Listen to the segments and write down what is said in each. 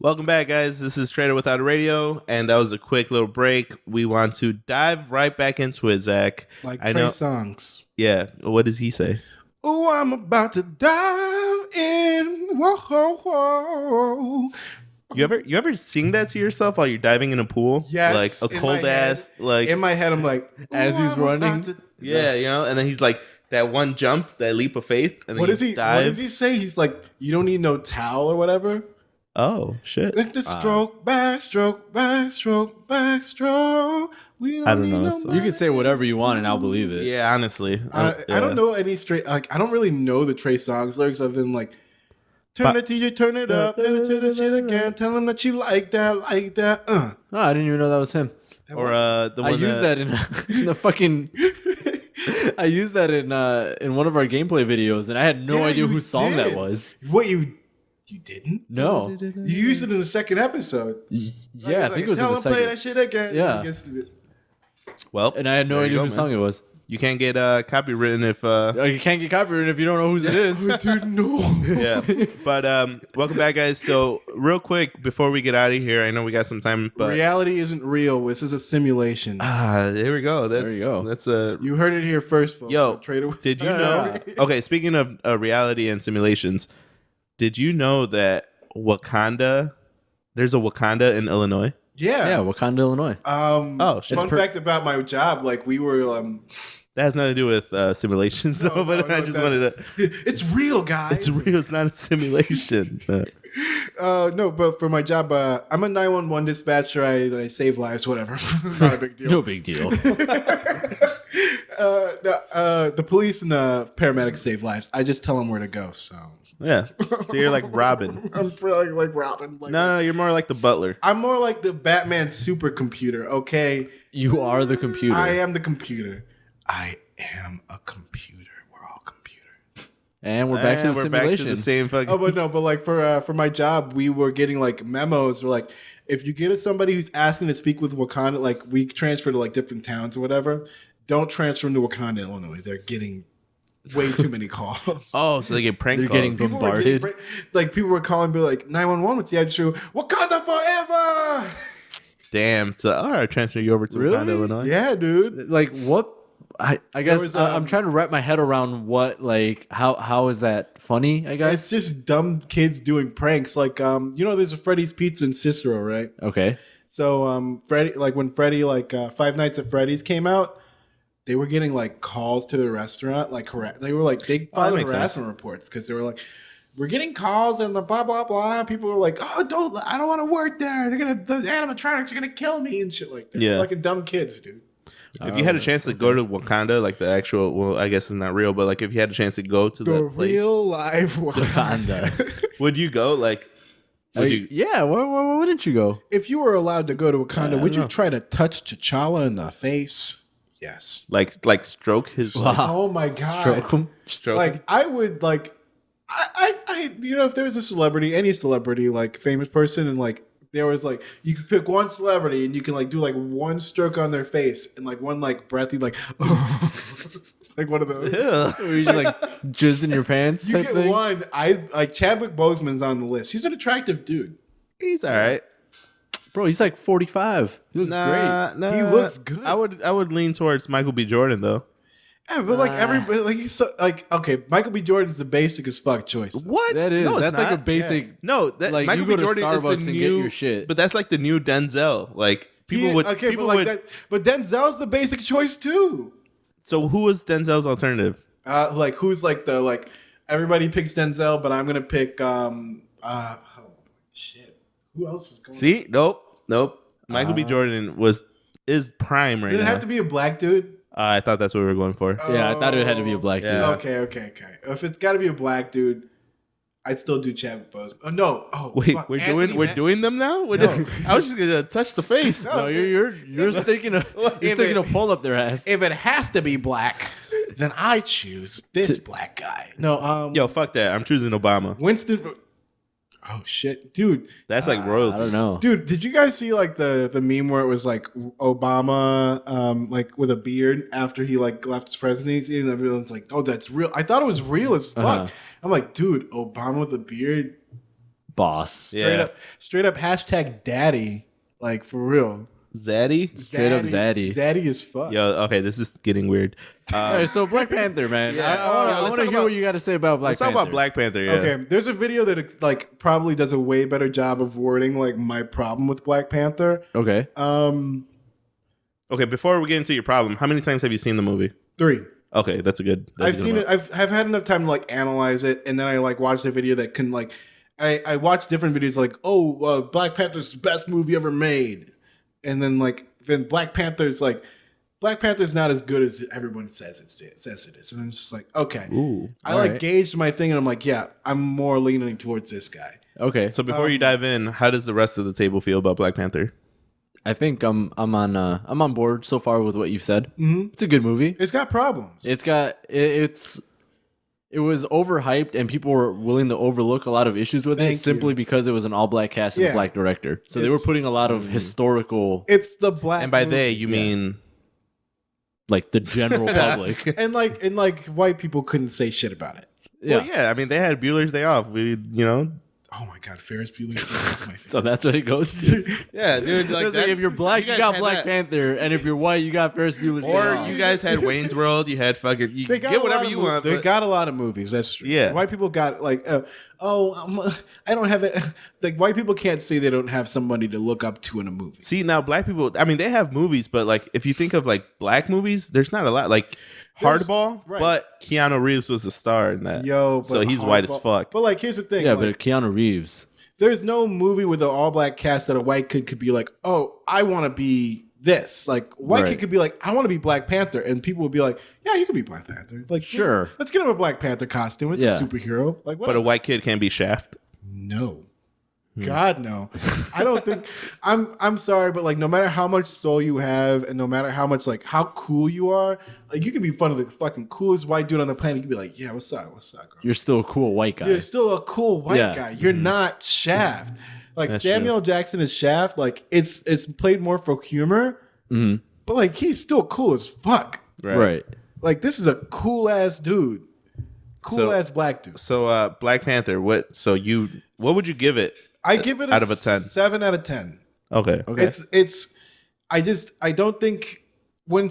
Welcome back, guys. This is TretoWithOutARadio, and that was a quick little break. We want to dive right back into it, Zach. Like Trey songs. Yeah. What does he say? Oh, I'm about to dive in. Whoa, whoa, whoa. You ever sing that to yourself while you're diving in a pool? Yes. Like a cold ass. Like in my head, I'm like, as he's running. Yeah, and then he's like that one jump, that leap of faith, and then what does he say? He's like, you don't need no towel or whatever. Oh shit! Like the stroke, backstroke, backstroke, backstroke. We I don't know. no You can say whatever you want, and I'll believe it. Yeah, honestly, I don't know any straight. Like I don't really know the Trey Songz lyrics other than like, turn it till you turn it up, then it to the shit again. Tell him that you like that, like that. Oh, I didn't even know that was him. Or the one I used that in the fucking. I used that in one of our gameplay videos, and I had no idea whose song that was. What you didn't? No. You used it in the second episode. Yeah, I think it was in tell the him play that second. shit again. Yeah. Well, And I had no there you idea go, whose man. song it was. You can't get copywritten if You can't get copyrighted if you don't know whose it is. Dude, no. yeah. But welcome back, guys. So real quick before we get out of here, I know we got some time, but Reality isn't real. This is a simulation. there we go. There you go. That's a You heard it here first, folks. Yo, Trader with did you know? Okay, speaking of reality and simulations, did you know that there's a Wakanda in Illinois? Yeah, Wakanda, Illinois. Oh, shit. Fun fact about my job, like we were That has nothing to do with simulations, though. But I just wanted to. It's real, guys. It's real. It's not a simulation. No, but for my job, I'm a 911 dispatcher. I save lives, whatever. Not a big deal. No big deal. The police and the paramedics save lives. I just tell them where to go. So Yeah. So you're like Robin. I'm probably like Robin. Like, No, you're more like the butler. I'm more like the Batman supercomputer. Okay, You are the computer. I am the computer. I am a computer. We're all computers. And we're back to the We're simulation. back to the same fucking. Oh, but like for my job, we were getting like memos. We're like, if you get somebody who's asking to speak with Wakanda, like we transfer to like different towns or whatever, don't transfer them to Wakanda, Illinois. They're getting way too many calls. Oh, so they get prank They're calls. getting bombarded. People were calling, be like 911. What's the address? Wakanda forever. Damn. So all right, transfer you over to Wakanda, Illinois. Yeah, dude. Like what? I guess was, I'm trying to wrap my head around what, like, how is that funny? I guess It's just dumb kids doing pranks. Like, there's a Freddy's Pizza in Cicero, right? okay. So, Freddy, like when Freddy, Five Nights at Freddy's came out, they were getting like calls to the restaurant, like they were like they filed makes harassment reports because they were like, we're getting calls and the blah blah blah. People were like, I don't want to work there. The animatronics are gonna kill me and shit like that. Yeah. Fucking dumb kids, dude. If you had a chance to go to Wakanda, like the actual, well, I guess it's not real, but like if you had a chance to go to The that place, real life Wakanda. would you go? Like, would you? Yeah. Why wouldn't you go? If you were allowed to go to Wakanda, would you know. try to touch T'Challa in the face? Yes. Like stroke his Oh my god. Stroke 'em. stroke. Like I would like I if there was a celebrity, any celebrity, like famous person, and like there was like you could pick one celebrity and you can like do like one stroke on their face and like one like breathy like like one of those. Ew. Or you just like jizzed in your pants You type get thing. one. I like Chadwick Boseman's on the list. He's an attractive dude. He's all right. Bro, he's like 45. He looks Nah, He looks good. I would lean towards Michael B. Jordan though. Yeah, but like everybody, like he's so like okay, Michael B. Jordan's the basic as fuck choice. What? That is. No, it's That's like a not. basic. No, that Like, Michael you go B. to Jordan is Starbucks the and new, get your shit. But that's like the new Denzel. Like people would. Okay, people but would. like that, but Denzel's the basic choice too. So who was Denzel's alternative? Like who's like the like everybody picks Denzel, but I'm gonna pick shit. Who else is going? See, nope. Michael B. Jordan is prime right Did it now. have to be a black dude? I thought that's what we were going for. Yeah, I thought it had to be a black dude. Yeah. Okay. If it's got to be a black dude, I'd still do Chadwick Boseman. Oh no! Oh Wait, fuck. we're Anthony doing them now. No. I was just gonna touch the face. No. No, you're sticking a pole up their ass. If it has to be black, then I choose this black guy. No, Yo, fuck that. I'm choosing Obama. Winston. Oh shit, dude. That's like royalty. I don't know. Dude, did you guys see like the meme where it was like Obama like with a beard after he like left his presidency and everyone's like, oh, that's real. I thought it was real as fuck. Uh-huh. I'm like, dude, Obama with a beard. Boss. Straight up hashtag daddy, like for real. Zaddy? Straight up zaddy. Zaddy as fuck. Yo, okay, this is getting weird. All right, so Black Panther, man. Yeah. I Let's want to talk hear what you got to say about Black Let's Panther. talk about Black Panther, yeah. Okay, there's a video that like probably does a way better job of wording like my problem with Black Panther. Okay. Okay, before we get into your problem, how many times have you seen the movie? 3. Okay, that's a good. I've seen it. I've had enough time to like analyze it, and then I like watched a video that can like, I watched different videos like, Black Panther's the best movie ever made, and then Black Panther's not as good as everyone says it is, and I'm just like, okay, Ooh, I all like right. gauged my thing, and I'm like, yeah, I'm more leaning towards this guy. Okay. So before you dive in, how does the rest of the table feel about Black Panther? I think I'm on board so far with what you've said. Mm-hmm. It's a good movie. It's got problems. It was overhyped and people were willing to overlook a lot of issues with Thank it simply you. because it was an all black cast and Yeah. a black director. So they were putting a lot of historical, It's the black, And by movie. they, you mean like the general public. and white people couldn't say shit about it. Yeah. Well, yeah, I mean they had Bueller's Day Off. Oh my god, Ferris Bueller's Day Off, my favorite. So that's what it goes to. Yeah, dude. Like It's like if you're black, you guys got had Black that. Panther, and if you're white, you got Ferris Bueller's Day Or Off. you guys had Wayne's World. You had fucking. You They got get a whatever lot of you mov- want. They but- got a lot of movies. That's true. Yeah. White people got I don't have it. Like white people can't say they don't have somebody to look up to in a movie. See, now black people. I mean, they have movies, but like if you think of like black movies, there's not a lot. Like There's- Hardball, right. but Keanu Reeves was the star in that. Yo, so but he's white as Hardball- fuck. But like, here's the thing. yeah, like, but Keanu Reeves. there's no movie with an all black cast that a white kid could be like, oh, I want to be this. Like white Right. kid could be like, I want to be Black Panther, and people would be like, yeah, you could be Black Panther. Like, Sure. let's get him a Black Panther costume. It's Yeah. a superhero. Like, what? But a white kid can't be Shaft. No. God no. I don't think I'm sorry, but like no matter how much soul you have and no matter how much like how cool you are, like you can be fun of the fucking coolest white dude on the planet. You can be like, yeah, what's up, girl? You're still a cool white guy. You're still a cool white Yeah. guy. You're not Shaft. Like That's Samuel Jackson is Shaft. Like it's played more for humor, Mhm. but like he's still cool as fuck. Right. Like this is a cool ass dude. Cool ass black dude. So Black Panther. What would you give it? I give it a out of a 10. 7 out of 10. Okay. Okay. I don't think when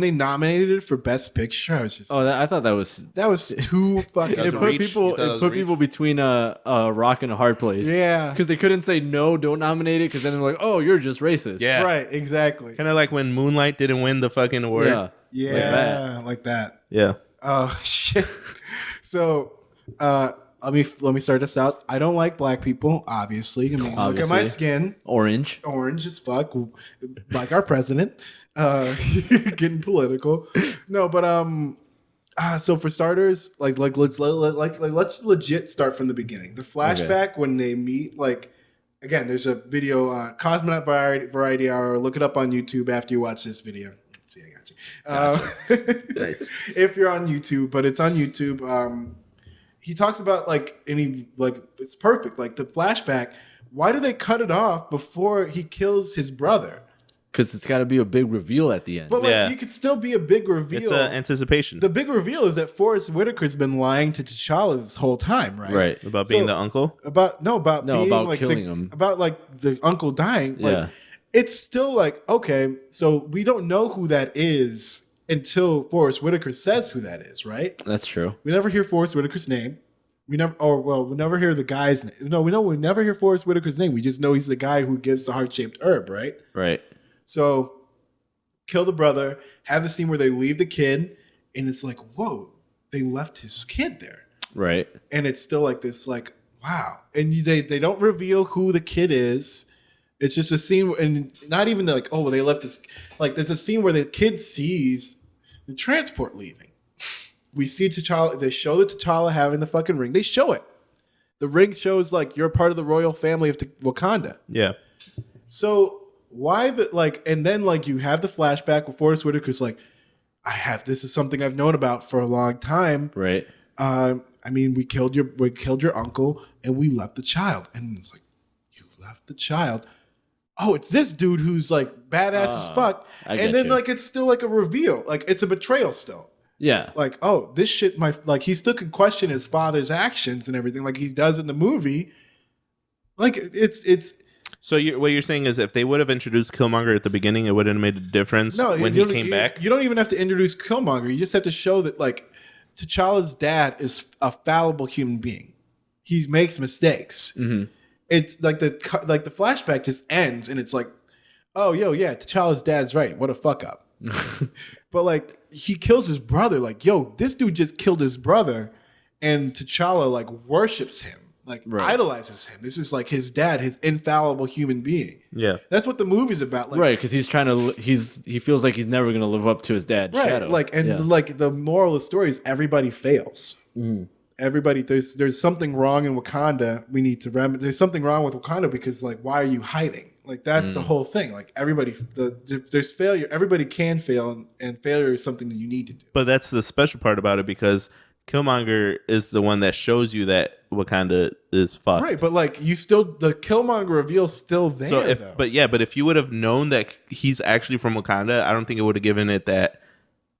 they nominated it for Best Picture, I was just I thought that was. that was too fucking. That was It a put reach? people. You thought that It was put a reach? people between a rock and a hard place. Yeah. because they couldn't say no, don't nominate it, because then they're like, oh, you're just racist. Yeah. Right, exactly. Kind of like when Moonlight didn't win the fucking award. Yeah. Yeah, like that. Yeah. Oh shit. So, let me start this out. I don't like black people. Obviously, I mean, look at my Obviously. skin, Orange. orange as fuck, like our president. Getting political. No, but so for starters, let's legit start from the beginning. The flashback when they meet, like, again, there's a video, Cosmonaut Variety Hour. Look it up on YouTube after you watch this video. See, I got you. Nice. If you're on YouTube, but it's on YouTube. He talks about it's perfect. Like the flashback. Why do they cut it off before he kills his brother? Because it's got to be a big reveal at the end. But like, Yeah. you could still be a big reveal. It's anticipation The big reveal is that Forrest Whitaker's been lying to T'Challa this whole time, right? Right. about being So- the uncle. About being about like killing him. About like the uncle dying. Like, Yeah. it's still like, okay, so we don't know who that is until Forrest Whitaker says who that is, right? That's true. We never hear Forrest Whitaker's name. We never hear the guy's name. No, we never hear Forrest Whitaker's name. We just know he's the guy who gives the heart-shaped herb, right? Right. So kill the brother, have the scene where they leave the kid, and it's like, whoa, they left his kid there. Right. And it's still like this, like, wow. And they don't reveal who the kid is. It's just a scene, and not even like, oh, well, they left this. Like, there's a scene where the kid sees the transport leaving. We see T'Challa. They show the T'Challa having the fucking ring. They show it. The ring shows like you're part of the royal family of Wakanda. Yeah. So why and then like you have the flashback where Forrest Whitaker's like, this is something I've known about for a long time. Right. I mean, we killed your uncle and we left the child. And it's like, you left the child. Oh, it's this dude who's like badass as fuck. I get And then you. like it's still like a reveal. Like it's a betrayal still. Yeah. Like, oh, this shit he still can question his father's actions and everything like he does in the movie. Like it's So what you're saying is if they would have introduced Killmonger at the beginning, it wouldn't have made a difference when he came back? You don't even have to introduce Killmonger. You just have to show that like T'Challa's dad is a fallible human being. He makes mistakes. Mm-hmm. It's like the flashback just ends and it's like, oh yeah, T'Challa's dad's right. What a fuck up. But like he kills his brother. Like this dude just killed his brother, and T'Challa like worships him. Like idolizes him. This is like his dad, his infallible human being. Yeah, that's what the movie's about. Like, right, because he's trying to. He feels like he's never going to live up to his dad's shadow. Like, and like the moral of the story is everybody fails. Mm. Everybody, there's something wrong in Wakanda. We need to remedy. There's something wrong with Wakanda because like, why are you hiding? Like that's the whole thing. Like everybody, there's failure. Everybody can fail, and failure is something that you need to do. But that's the special part about it because Killmonger is the one that shows you that Wakanda is fucked. Right, but like the Killmonger reveal's still there. So but if you would have known that he's actually from Wakanda, I don't think it would have given it that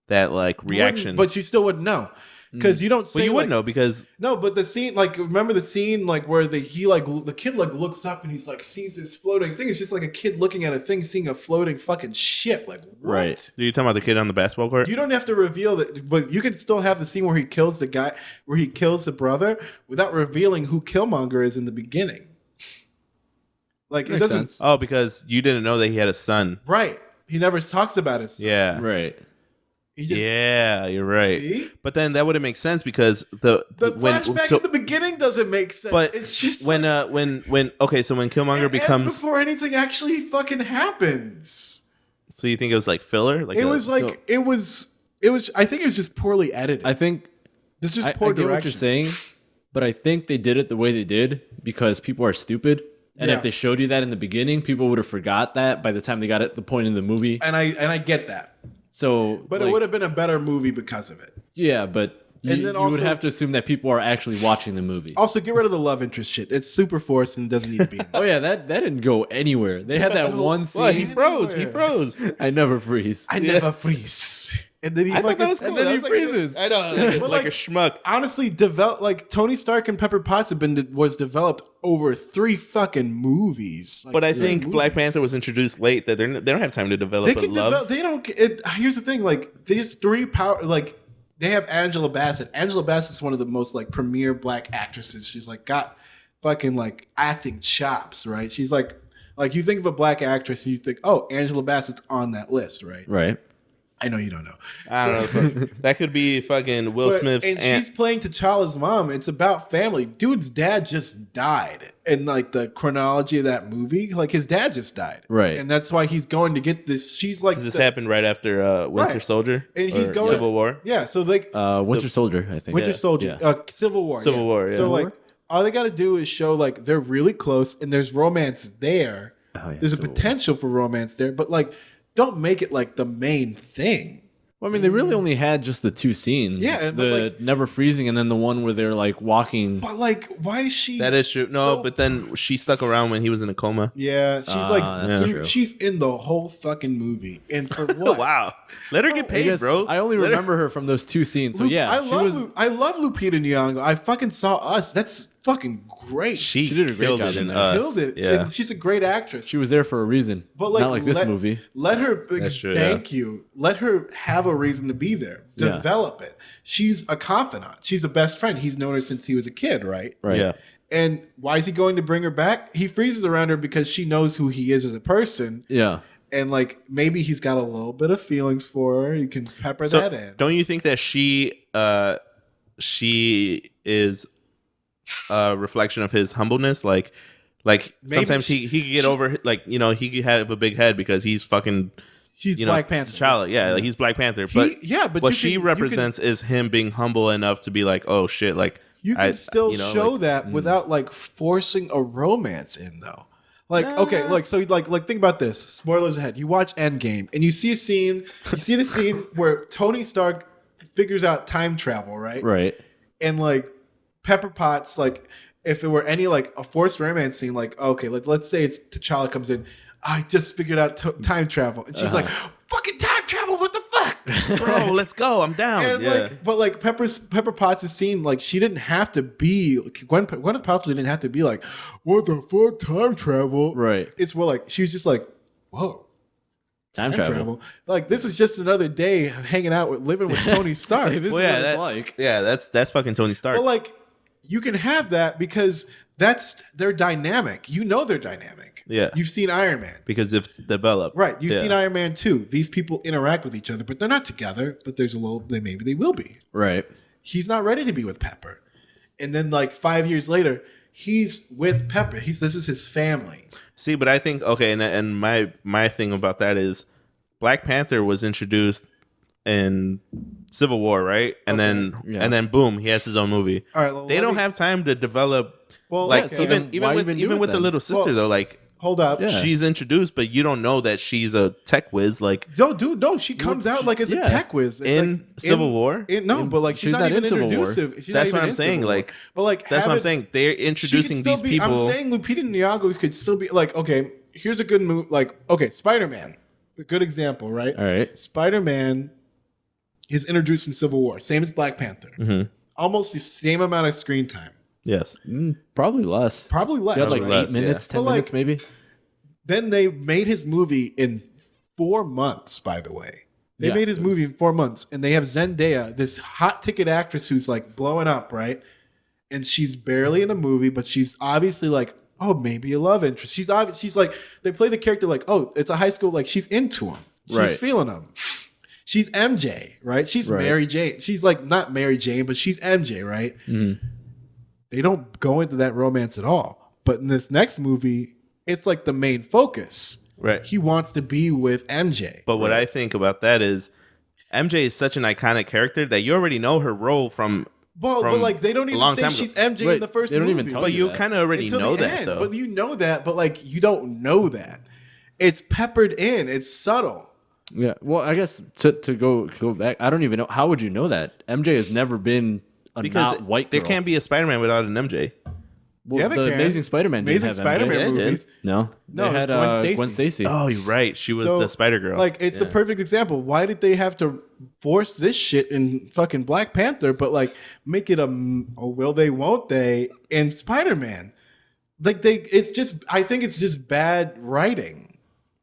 like reaction. But you still wouldn't know. Because you don't say well, you would know because no, but the scene, like, remember the scene like where the kid like looks up and he's like sees this floating thing. It's just like a kid looking at a thing, seeing a floating fucking ship. Like, what? Right. Are you talking about the kid on the basketball court? You don't have to reveal that, but you can still have the scene where he kills the guy, where he kills the brother, without revealing who Killmonger is in the beginning. Like Makes it doesn't. sense. Oh, because you didn't know that he had a son. Right. He never talks about his son. Yeah. Right. He just, Yeah, you're right. See? But then that wouldn't make sense because the flashback at the beginning doesn't make sense. But it's just when like, when Killmonger it becomes ends before anything actually fucking happens. So you think it was like filler? Like It was I think it was just poorly edited. I think this is I poor get direction. what you're saying, but I think they did it the way they did because people are stupid. And Yeah. if they showed you that in the beginning, people would have forgot that by the time they got at the point in the movie. And I get that. So, But it would have been a better movie because of it. yeah, but And you then would also- have to assume that people are actually watching the movie. Also, get rid of the love interest shit. It's super forced and doesn't need to be in there. Oh yeah, that didn't go anywhere. They had that one scene. well, he froze. I never freeze. I never freeze. And then he I thought that was and cool. then That he was like freezes. I know, But like a schmuck. honestly, Tony Stark and Pepper Potts was developed over 3 fucking movies. Like, But I 3 think movies. Black Panther was introduced late. That they don't have time to develop They a can love. develop. They don't. Here's the thing. Like there's 3 power. Like they have Angela Bassett. Angela Bassett's one of the most like premier black actresses. She's like got fucking like acting chops, right? She's like you think of a black actress and you think, oh, Angela Bassett's on that list, right? Right. I know you don't know. I don't know. But that could be fucking Will Smith's and aunt. she's playing T'Challa's mom. It's about family. Dude's dad just died. In like the chronology of that movie, like his dad just died. Right. And that's why he's going to get this. She's like This happened right after Winter Right. Soldier And he's or going Civil War. Yeah, so like Winter Soldier, I think. Winter Soldier, Yeah. Civil War. Civil War, yeah. So like all they got to do is show like they're really close and there's romance there. Oh, yeah, There's a Civil War. potential for romance there, but like don't make it like the main thing. Well, I mean, they really only had just the 2 scenes. Yeah, but, the like- never freezing, and then the one where they're like walking. But like, why is she? That is true. No, so- but then she stuck around when he was in a coma. Yeah, she's that's true. she's in the whole fucking movie, and for what? Wow. Let her get I paid, guess bro. I only Let her- remember her from those 2 scenes. So yeah, I love Lupita Nyong'o. I fucking saw Us. That's fucking great. She did a great killed job it in in that. Us. Killed it. Yeah. And she's a great actress. she was there for a reason. But like, not like this movie. Let her. That's true, Thank you. Let her have a reason to be there. Yeah. Develop it. She's a confidant. She's a best friend. He's known her since he was a kid, right? Right. Yeah. And why is he going to bring her back? He freezes around her because she knows who he is as a person. Yeah. And like maybe he's got a little bit of feelings for her. You can pepper So that in. don't you think that she is a reflection of his humbleness? Like Maybe sometimes he could get over like he could have a big head because he's fucking She's Black Panther. T'Challa. Yeah, like he's Black Panther. But but what you she can- represents is him being humble enough to be like, oh shit, like You can still show like, that without like forcing a romance in though. Like okay, like so like think about this. Spoilers ahead. You watch Endgame and you see a scene. You see the scene where Tony Stark figures out time travel, right? Right. And like Pepper Potts, like if it were any like a forced romance scene, like okay, let's say it's T'Challa comes in. I just figured out time travel, and she's like, "Fucking time travel! What the fuck?" bro, let's go. I'm down. And Yeah. but like Pepper Potts' scene, like she didn't have to be Gwyneth Paltrow didn't have to be like, what the fuck, time travel? Right. It's more like she was just like, whoa, Time travel. Like this is just another day of hanging out living with Tony Stark. Hey, this Well, is yeah, what that- it's like. Yeah, that's fucking Tony Stark. But like you can have that because that's their dynamic. You know they're dynamic. Yeah. You've seen Iron Man. because it's developed. Right. You've Yeah. seen Iron Man 2. These people interact with each other, but they're not together. But there's a little maybe they will be. Right. He's not ready to be with Pepper. And then like 5 years later, he's with Pepper. This is his family. See, but I think okay, and my thing about that is Black Panther was introduced in Civil War, right? And Okay. then boom, he has his own movie. All right, well, they let don't me- have time to develop. Well, like okay. even Why with even do even it with the then? little sister Well, though, like Hold up. Yeah. she's introduced, but you don't know that she's a tech whiz. Like No, dude, no. She comes out like as a yeah. tech whiz. In Civil War? But like she's not even in Civil War. introduced. That's what I'm saying. Like but like that's what I'm have it- saying. They're she could introducing still these be- people. I'm saying Lupita Nyong'o could still be like, okay, here's a good move. Like, okay, Spider-Man, a good example, right? All right. Spider-Man is introduced in Civil War, same as Black Panther. Mhm. Almost the same amount of screen time, Yes. Probably less. probably less. He had like right? less, 8 minutes, 10 But, like, minutes maybe. Then they made his movie in 4 months, by the way. They Yeah, made his it was- movie in 4 months, and they have Zendaya, this hot ticket actress who's like blowing up, right? And she's barely in the movie, but she's obviously like, oh, maybe a love interest. She's like, they play the character like, oh, it's a high school, like she's into him. She's Right. feeling him. She's MJ, right? She's Right. Mary Jane. She's like not Mary Jane, but she's MJ, right? They don't go into that romance at all. But in this next movie, it's like the main focus. Right. He wants to be with MJ. But what I think about that is MJ is such an iconic character that you already know her role from. Well, but from like they don't a even long say time she's ago. MJ in Right, the first they don't movie. even tell But you that. kind of already Until know the that end. though. But you know that, but like you don't know that. It's peppered in. It's subtle. Yeah. Well, I guess to go back, I don't even know. How would you know that? MJ has never been a because not white girl. there can't be a Spider-Man without an MJ. Well, Yeah, they the can. Amazing Spider-Man didn't Amazing have MJ. Spider-Man Yeah, it did. movies. No. No, They it had was Gwen Stacy. Gwen Stacy. Oh, you're right. She was So, the Spider-Girl. Like it's a perfect example. Why did they have to force this shit in fucking Black Panther, but like make it a will they, won't they in Spider-Man? Like it's just. I think it's just bad writing.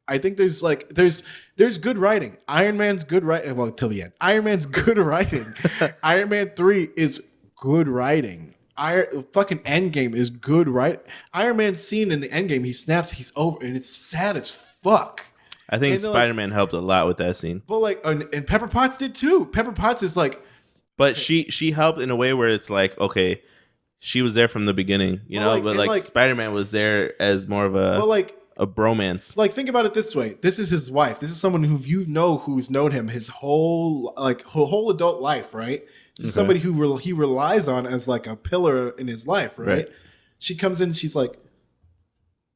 I think there's good writing. Iron Man's good writing. Well, till the end, Iron Man's good writing. Iron Man 3 is good writing. Fucking Endgame is good, right? Iron Man's scene in the Endgame, he snaps, he's over, and it's sad as fuck. I think and, like- Spider-Man helped a lot with that scene. But like, and Pepper Potts did too. Pepper Potts is like, But she helped in a way where it's like, okay, she was there from the beginning, you But know. like- But and like like- Spider-Man was there as more of but like, a bromance. think about it this way: this is his wife. This is someone who who's known him his whole adult life, right? This is somebody who he relies on as like a pillar in his life, right? Right. She comes in, she's like,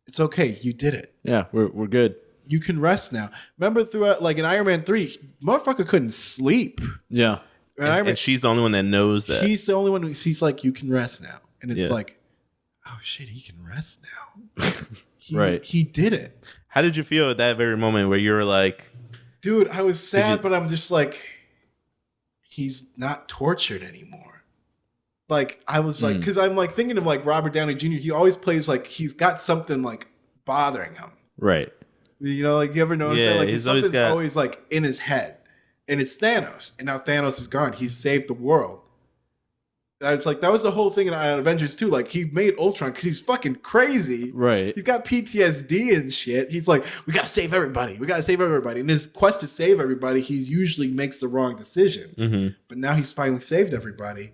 "It's okay, you did it. Yeah, we're good. You can rest now." Remember throughout, like in Iron Man 3, motherfucker couldn't sleep. Yeah. And Iron Man, And she's the only one that knows that. he's the only one he's like, "You can rest now," and it's Yeah. like, "Oh shit, he can rest now." Right. He did it. How did you feel at that very moment where you were like, Dude, I was sad, you- but I'm just like, he's not tortured anymore. Like, I was like, because I'm like thinking of like Robert Downey Jr., he always plays like he's got something like bothering him. Right. You know, like you ever notice Yeah, that? Like he's always something's got- always like in his head. And it's Thanos. And now Thanos is gone. He saved the world. I was like, that was the whole thing in Avengers 2. Like, he made Ultron because he's fucking crazy. Right. He's got PTSD and shit. He's like, we gotta save everybody. We gotta save everybody. In his quest to save everybody, he usually makes the wrong decision. But now he's finally saved everybody.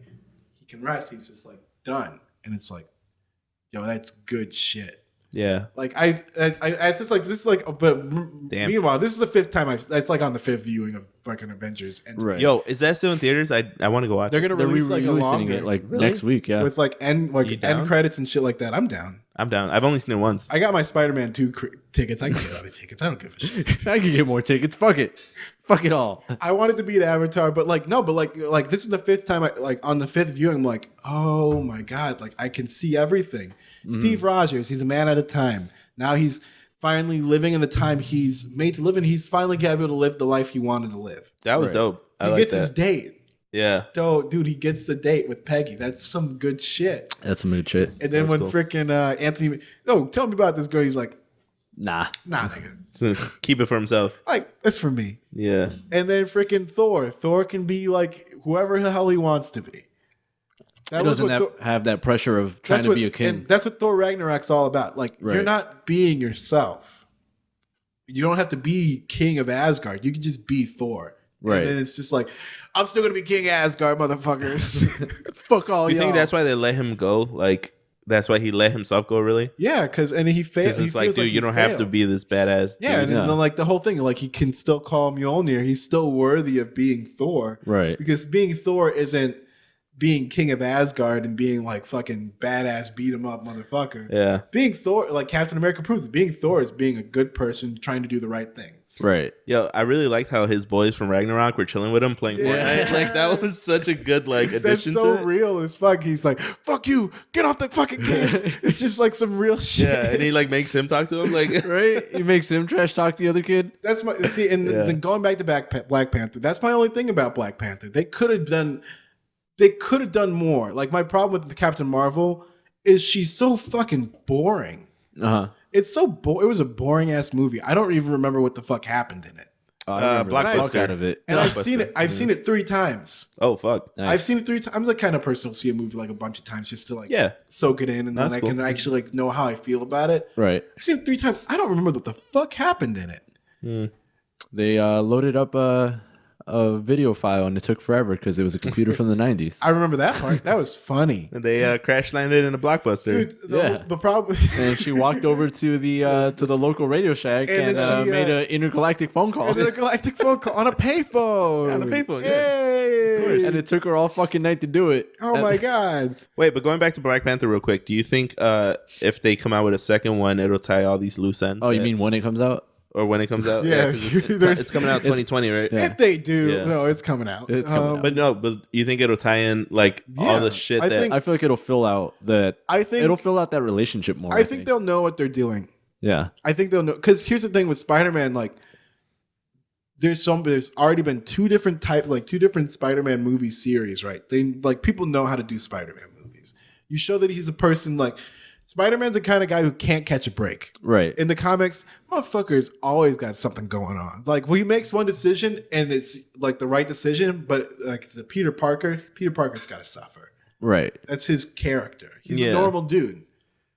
He can rest. He's just like done. And it's like, yo, that's good shit. yeah, Like I just like this is like, but Damn. meanwhile, this is the 5th time it's like on the 5th viewing of fucking Avengers. And Right. yo, is that still in theaters? I want to go watch. they're it. gonna They're release like a re-releasing longer it like Really? next week. Yeah. with like end You down? end credits and shit like that. I'm down. I'm down. I've only seen it once. I got my Spider-Man 2 tickets. I can get other tickets. I don't give a shit. I could get more tickets. Fuck it. Fuck it all. I wanted to be an Avatar, but like no, but like this is the 5th time. Like on the 5th viewing, I'm like, oh my god, like I can see everything. Steve Rogers, he's a man at a time. Now he's finally living in the time he's made to live in. He's finally able to live the life he wanted to live. That was dope. He gets his date. Yeah. Dude, he gets the date with Peggy. That's some good shit. That's some good shit. And then when freaking Anthony, tell me about this girl. He's like, nah, nigga. So keep it for himself. Like, that's for me. Yeah. And then freaking Thor. Thor can be like whoever the hell he wants to be. He doesn't have that pressure of trying to be a king. And that's what Thor Ragnarok's all about. Like, you're not being yourself. You don't have to be king of Asgard. You can just be Thor. Right. And then it's just like, I'm still going to be king of Asgard, motherfuckers. Fuck all you y'all. think that's why they let him go? Like, that's why he let himself go, really? Yeah, because he failed. Because it's like, dude, you don't have to be this badass. Yeah, dude. and then like the whole thing, like he can still call Mjolnir. He's still worthy of being Thor. Right. Because being Thor isn't being king of Asgard and being like fucking badass beat him up motherfucker. Yeah. Being Thor, like Captain America proves it, being Thor is being a good person trying to do the right thing. Right. Yo, I really liked how his boys from Ragnarok were chilling with him playing Fortnite. Like, that was such a good, like, addition That's so to it. real as fuck. He's like, fuck you, get off the fucking game. It's just like some real shit. Yeah, and he, like, makes him talk to him. Like, Right? He makes him trash talk the other kid. That's my, see, and then going back to Black Panther, that's my only thing about Black Panther. They could have done more. Like, my problem with Captain Marvel is she's so fucking boring. Uh-huh. It's so it was a boring ass movie. I don't even remember what the fuck happened in it. Blockbuster Out of it. And I've seen it 3 times. oh, fuck. Nice. I've seen it 3 times. I'm the kind of person who'll see a movie like a bunch of times just to like soak it in, and That's then I cool. can actually like know how I feel about it. Right. I've seen it 3 times. I don't remember what the fuck happened in it. They loaded up a video file and it took forever because it was a computer from the 90s. I remember that part. That was funny. And they crash landed in a Blockbuster. Dude, the problem. And she walked over to the local Radio Shack And and, then she, made an intergalactic phone call. And then a galactic phone call on a payphone. On a payphone, yeah. Yay! And it took her all fucking night to do it. Oh my god. Wait, but going back to Black Panther real quick, do you think if they come out with a second one, it'll tie all these loose ends? Oh, you mean when it comes out? Or when it comes out? Yeah. 'cause it's coming out 2020, right? If they do, Yeah. no, it's coming out. It's coming out. But no, but you think it'll tie in like all the shit I that... think- I feel like it'll fill out that. I think It'll fill out that relationship more. I think they'll know what they're doing. Yeah. I think they'll know, because here's the thing with Spider-Man, like there's already been 2 different Spider-Man movie series, right? They like people know how to do Spider-Man movies. You show that he's a person like Spider-Man's the kind of guy who can't catch a break. Right. In the comics, motherfucker's always got something going on. Like, he makes one decision and it's like the right decision, but like the Peter Parker's got to suffer. Right. That's his character. He's a normal dude.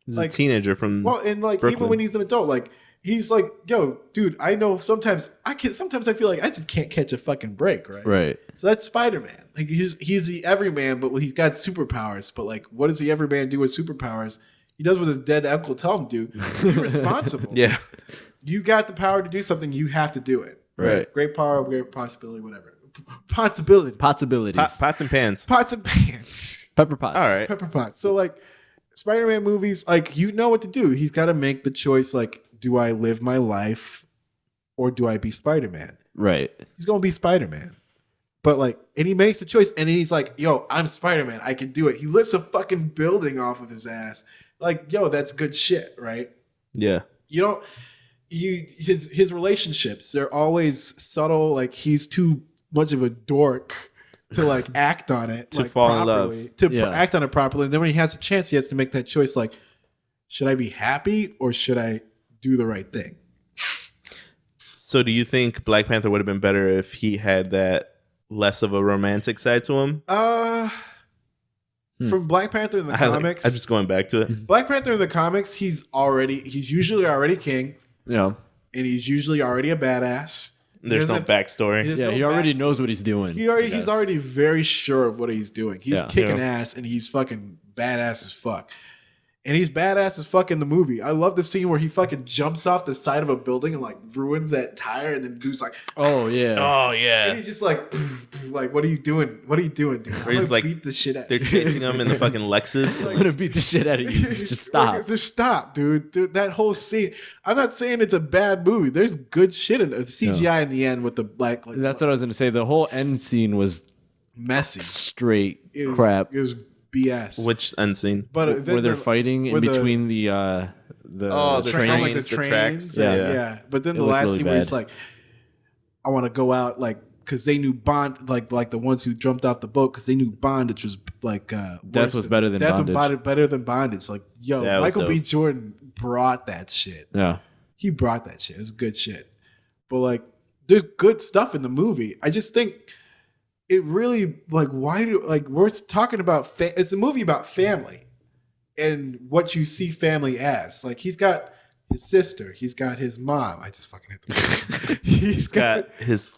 He's like, a teenager from and like Brooklyn. even when he's an adult, like he's like, yo, dude, I know sometimes I feel like I just can't catch a fucking break, right? Right. So that's Spider-Man. Like he's the everyman, but he's got superpowers. But like, what does the everyman do with superpowers? He does what his dead uncle tells him to do. Be responsible. Yeah. You got the power to do something, you have to do it. Right. Great power, great possibility, whatever. Possibility. Possibilities. Pots and pans. Pots and pans. Pepper pots. All right. Pepper pots. So like Spider-Man movies, like you know what to do. He's got to make the choice like, do I live my life or do I be Spider-Man? Right. He's going to be Spider-Man. But like, and he makes the choice and he's like, yo, I'm Spider-Man. I can do it. He lifts a fucking building off of his ass. Like, yo, that's good shit, right? Yeah. His relationships, they're always subtle. Like he's too much of a dork to like act on it. To like, fall in love. properly, to act on it properly. And then when he has a chance, he has to make that choice. Like, should I be happy or should I do the right thing? So do you think Black Panther would have been better if he had that less of a romantic side to him? From Black Panther in the comics, I'm just going back to it. Black Panther in the comics, he's usually already king, Yeah. and he's usually already a badass. There's no backstory. There's Yeah. no He already backstory. knows what he's doing. He's already very sure of what he's doing. He's kicking Yeah. ass, and he's fucking badass as fuck. And he's badass as fuck in the movie. I love the scene where he fucking jumps off the side of a building and like ruins that tire, and then dude's like, Oh yeah. Oh and yeah. he's just like, what are you doing? What are you doing, dude? I'm Where he's gonna like, beat the shit out. They're chasing him in the fucking Lexus. I'm gonna beat the shit out of you. Just stop. Like, just stop, dude. That whole scene. I'm not saying it's a bad movie. There's good shit in there. The CGI in the end with the black. Like, That's what I was gonna say. The whole end scene was messy. straight It was, crap. It was BS. Which unseen? But Where they're fighting in where the- between the the trains. like the the trains. tracks. Yeah. But then It the looked last really scene where he's bad. like, I want to go out, like, because they knew like the ones who jumped off the boat, because they knew bondage was like Death was better than bondage. better than bondage. Like, yo, That was Michael B. dope. Jordan brought that shit. Yeah. He brought that shit. It was good shit. But like, there's good stuff in the movie. I just think it really, like, why do, like, we're talking about it's a movie about family and what you see family as. Like, he's got his sister, he's got his mom. I just fucking hit the He's got his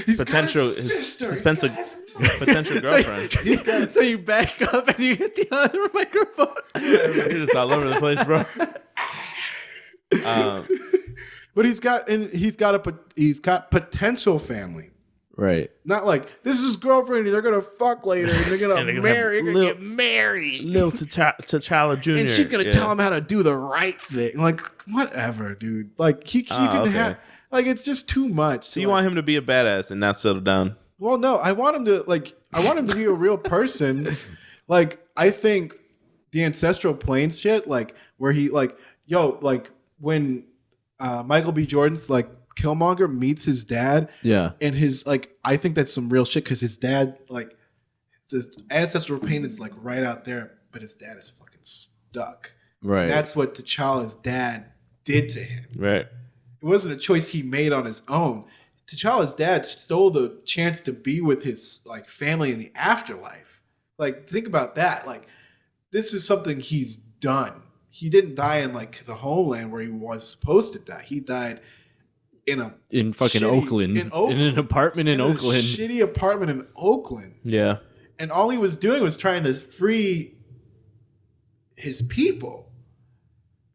he's potential got his sister, his he's got potential his mom. potential girlfriend. He's got, so you back up and you hit the other microphone. You're just all over the place, bro. But he's got potential family. Right. Not like, this is his girlfriend and they're gonna fuck later and they're gonna marry, they're gonna get married. Lil T'Challa Jr. And she's gonna tell him how to do the right thing. Like, whatever, dude. Like, he can okay. have, like, it's just too much. So you want him to be a badass and not settle down? Well, no, I want him to be a real person. Like, I think the ancestral planes shit, like, where he, like, when Michael B. Jordan's, like, Killmonger meets his dad. Yeah. And his, like, I think that's some real shit, because his dad, like, the ancestral pain is, like, right out there, but his dad is fucking stuck. Right. And that's what T'Challa's dad did to him. Right. It wasn't a choice he made on his own. T'Challa's dad stole the chance to be with his, like, family in the afterlife. Like, think about that. Like, this is something he's done. He didn't die in, like, the homeland where he was supposed to die. He died in fucking Oakland. In an apartment in Oakland. A shitty apartment in Oakland. Yeah. And all he was doing was trying to free his people.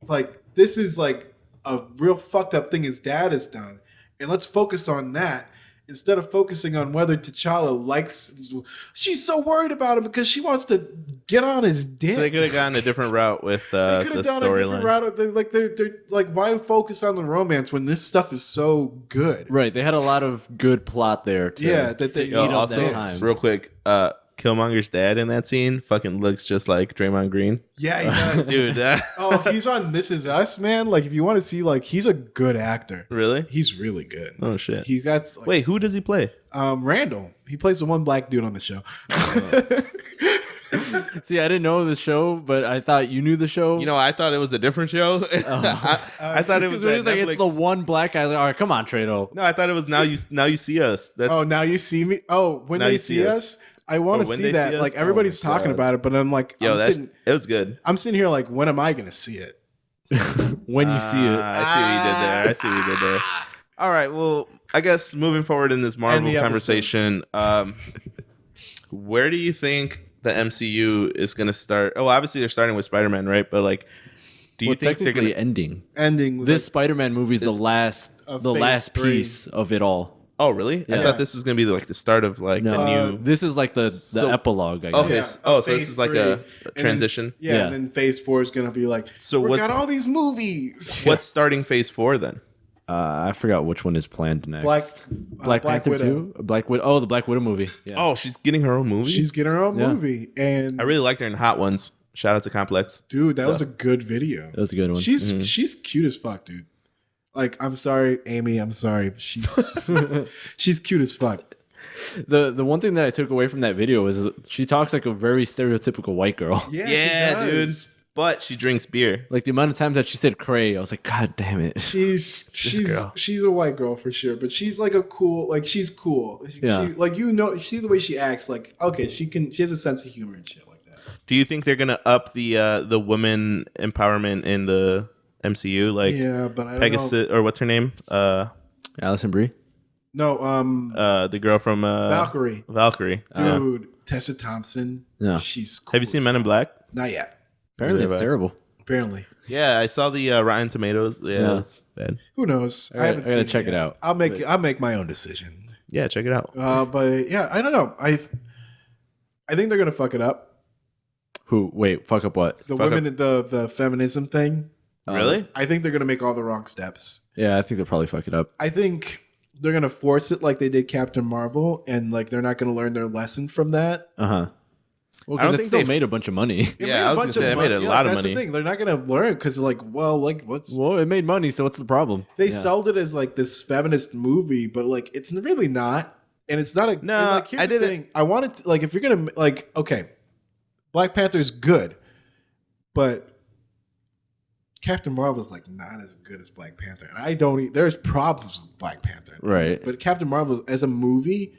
Like, this is like a real fucked up thing his dad has done. And let's focus on that instead of focusing on whether T'Challa likes. She's so worried about him because she wants to get on his dick. So they could have gone a different route with they the could have done a different storyline. route. Like, they're like, why focus on the romance when this stuff is so good? Right. They had a lot of good plot there. That they eat Yo, up also, that time. real quick, Killmonger's dad in that scene fucking looks just like Draymond Green. Yeah, he does. Dude, Oh, he's on This Is Us, man. Like, if you want to see, like, he's a good actor. really? He's really good. Oh, shit. He got like, Wait, who does he play? Randall. He plays the one black dude on the show. See, I didn't know the show, but I thought you knew the show. You know, I thought it was a different show. I thought it was Because that like Netflix. it's the one black guy. I was like, all right, come on, Treto. No, I thought it was Now You See Us. That's Oh, now you see me. Oh, when Now they You see See us, I want Oh, to when see they that. see us? Like, Oh everybody's my talking God. about it, but I'm like, yo, it was good. I'm sitting here like, when am I gonna see it? When you see it. I see what you did there. I see what you did there. All right. Well, I guess moving forward in this Marvel the episode. conversation, where do you think the MCU is going to start? Oh, obviously they're starting with Spider-Man, right? But like, do you Well, think they're technically going to? ending. Ending with This Spider-Man movie is the last of the phase last 3. piece of it all. Oh, really? I Yeah. thought this was going to be like the start of like No, the new. this is like the So- epilogue, I guess. Okay. Yeah, Oh, of so this phase is like 3. a And then- transition. Yeah, Yeah. and then Phase 4 is gonna be like, So we what- got all these movies. What's starting Phase 4 then? I forgot which one is planned next. Black Panther Widow. 2? Black Widow. Oh, the Black Widow movie. Yeah. Oh, she's getting her own movie. She's getting her own Yeah. movie, and I really liked her in Hot Ones. Shout out to Complex. dude, that was a good video. That was a good one. She's cute as fuck, dude. Like, I'm sorry, Amy. I'm sorry. She's cute as fuck. The one thing that I took away from that video was she talks like a very stereotypical white girl. Yeah, she dude. does. But she drinks beer. Like the amount of times that she said cray, I was like, God damn it. She's girl. she's a white girl for sure, but she's like a cool, like, she's cool. Yeah. She, like, you know, see the way she acts. Like, okay, she has a sense of humor and shit like that. Do you think they're gonna up the women empowerment in the MCU? Like Yeah, but I don't know. Pegasus or what's her name? Allison Brie? No, The girl from Valkyrie. Valkyrie. Dude, Tessa Thompson. Yeah. She's cool. Have you seen as Men in fuck. Black? Not yet. Apparently Yeah, it's terrible. Apparently. Yeah, I saw the Rotten Tomatoes. Yeah, Yeah. it's bad. Who knows? I gotta seen check it yet. out. I'll make my own decision. Yeah, check it out. But yeah, I don't know. I think they're gonna fuck it up. Who? Wait, fuck up what? The Fuck women, the feminism thing. Really? I think they're gonna make all the wrong steps. Yeah, I think they'll probably fuck it up. I think they're gonna force it like they did Captain Marvel, and like they're not gonna learn their lesson from that. Uh huh. Well, I don't because it think still they made a bunch of money. It made Yeah, I a was bunch gonna say of it made money. a lot of that's money. The thing. They're not gonna learn because they're like, well, like what's Well, it made money, so what's the problem? they sold it as like this feminist movie, but like it's really not, and it's not a No, and, like, here's I the didn't- thing. I wanted to, like if you're gonna like okay, Black Panther is good, but Captain Marvel's like not as good as Black Panther, and I don't. There's problems with Black Panther, Right. But Captain Marvel as a movie,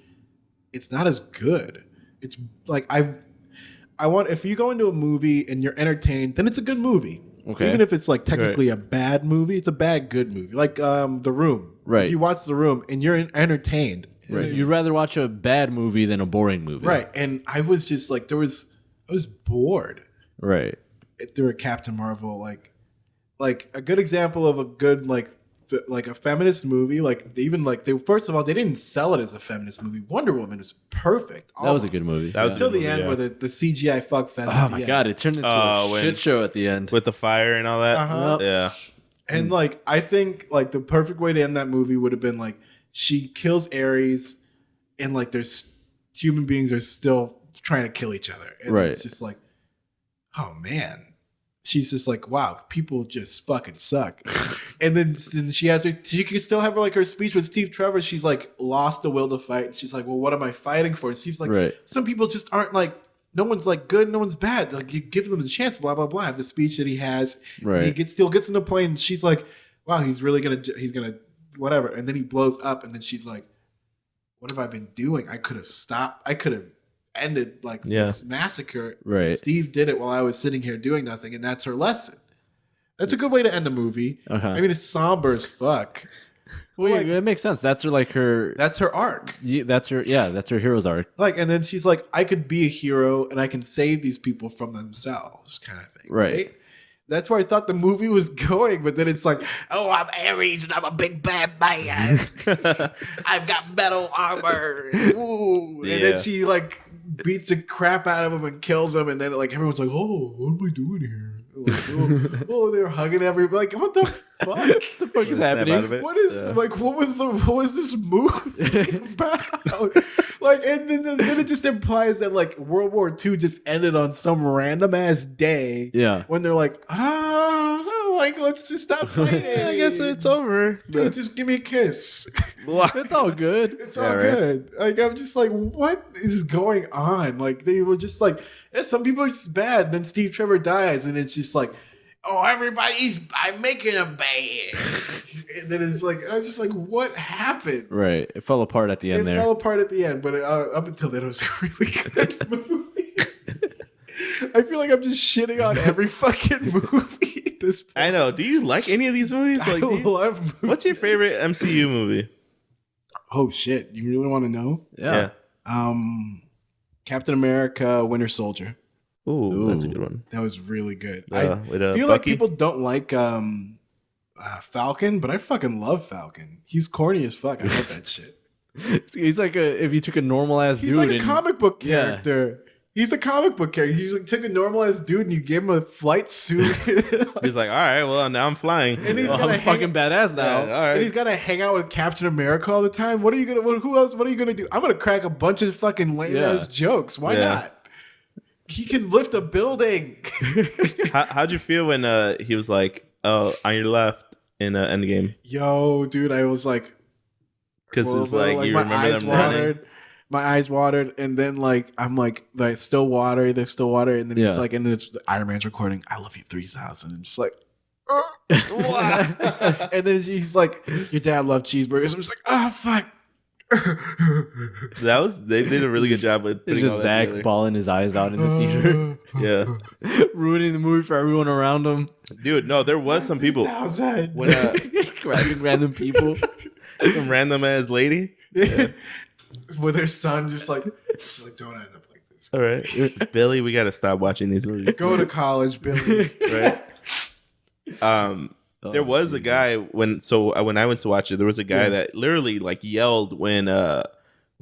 it's not as good. It's like I want if you go into a movie and you're entertained, then it's a good movie. Okay. Even if it's like technically a bad movie, it's a bad good movie. Like The Room. Right. Like you watch The Room and you're entertained. And Right. then- You'd rather watch a bad movie than a boring movie. right. And I was just like I was bored Right. through a Captain Marvel like a good example of a good like a feminist movie. Like even like they first of all they didn't sell it as a feminist movie. Wonder Woman is perfect. That was a good movie. That was Until the movie, end yeah. where the CGI fuck fest. Oh at my the god, end. it turned into Oh, a when- shit show at the end. with the fire and all that. Uh-huh. Yeah. And like I think like the perfect way to end that movie would have been like she kills Ares and like there's human beings are still trying to kill each other. And Right. it's just like, oh man. She's just like, wow, people just fucking suck. And then she can still have her speech with Steve Trevor. She's like lost the will to fight. And she's like, well, what am I fighting for? And Steve's like, Right. some people just aren't like, no one's like good, no one's bad. Like you give them the chance, blah, blah, blah. The speech that he has. Right. He still gets in the plane and she's like, wow, he's gonna whatever. And then he blows up and then she's like, what have I been doing? I could have stopped. I could have ended like this massacre. Right. Steve did it while I was sitting here doing nothing, and that's her lesson. That's a good way to end a movie. Uh-huh. I mean, it's somber as fuck. Well, like- that makes sense. That's her That's her arc. that's her hero's arc. Like, and then she's like, I could be a hero and I can save these people from themselves, kind of thing. Right. That's where I thought the movie was going, but then it's like, oh, I'm Ares and I'm a big bad man. I've got metal armor. Ooh. And Yeah. then she like beats the crap out of him and kills him, and then like everyone's like, oh, what am I doing here? Like, oh, they're hugging everybody. Like, what the fuck? What the fuck is Snap out of happening? it. What is like? What was this movie about? Like, and then it just implies that like World War II just ended on some random ass day. Yeah. When they're like, like let's just stop fighting. I guess it's over. Yeah, just give me a kiss. It's all good. It's Yeah, all right. good. Like I'm just like, what is going on? Like they were just like, yeah, some people are just bad. Then Steve Trevor dies, and it's just like, oh, I'm making him bad. And then it's like, I was just like, what happened? Right. It fell apart at the end It there. fell apart at the end, but up until then, it was a really good movie. I feel like I'm just shitting on every fucking movie at this point. I know. Do you like any of these movies? Like, do I you- love movies. what's your favorite MCU movie? Oh shit! You really want to know? Yeah. Captain America: Winter Soldier. Ooh, that's a Ooh. good one. That was really good. With I feel like Bucky? people don't like Falcon, but I fucking love Falcon. He's corny as fuck. I love that shit. He's like if you took a normal ass He's dude like a and comic book Yeah. character. He's a comic book character. He's like took a normal ass dude and you gave him a flight suit. He's like, all right, well, now I'm flying. And he's well, gonna I'm fucking badass now. Yeah, all right. And he's gonna hang out with Captain America all the time. What are you gonna? Who else? What are you gonna do? I'm gonna crack a bunch of fucking lame ass jokes. Why Yeah. not? He can lift a building. How'd you feel when he was like, oh, on your left in Endgame? Yo, dude, I was like, Because well, it's like you my remember eyes them running. watered. My eyes watered, and then like I'm like, there's still water, and then Yeah. it's like, and then it's Iron Man's recording, I love you 3000, and just like, and then he's like, your dad loved cheeseburgers. I'm just like, oh fuck. They did a really good job with It's putting all just that Zach together. bawling his eyes out in the theater, Yeah, ruining the movie for everyone around him. dude. No, there was some people 3000. when Grabbing random people. some random ass lady. With her son, just like, don't end up like this. All right, Billy, we got to stop watching these movies. Go to college, Billy. Right. There was a guy when I went to watch it, there was a guy that literally like yelled when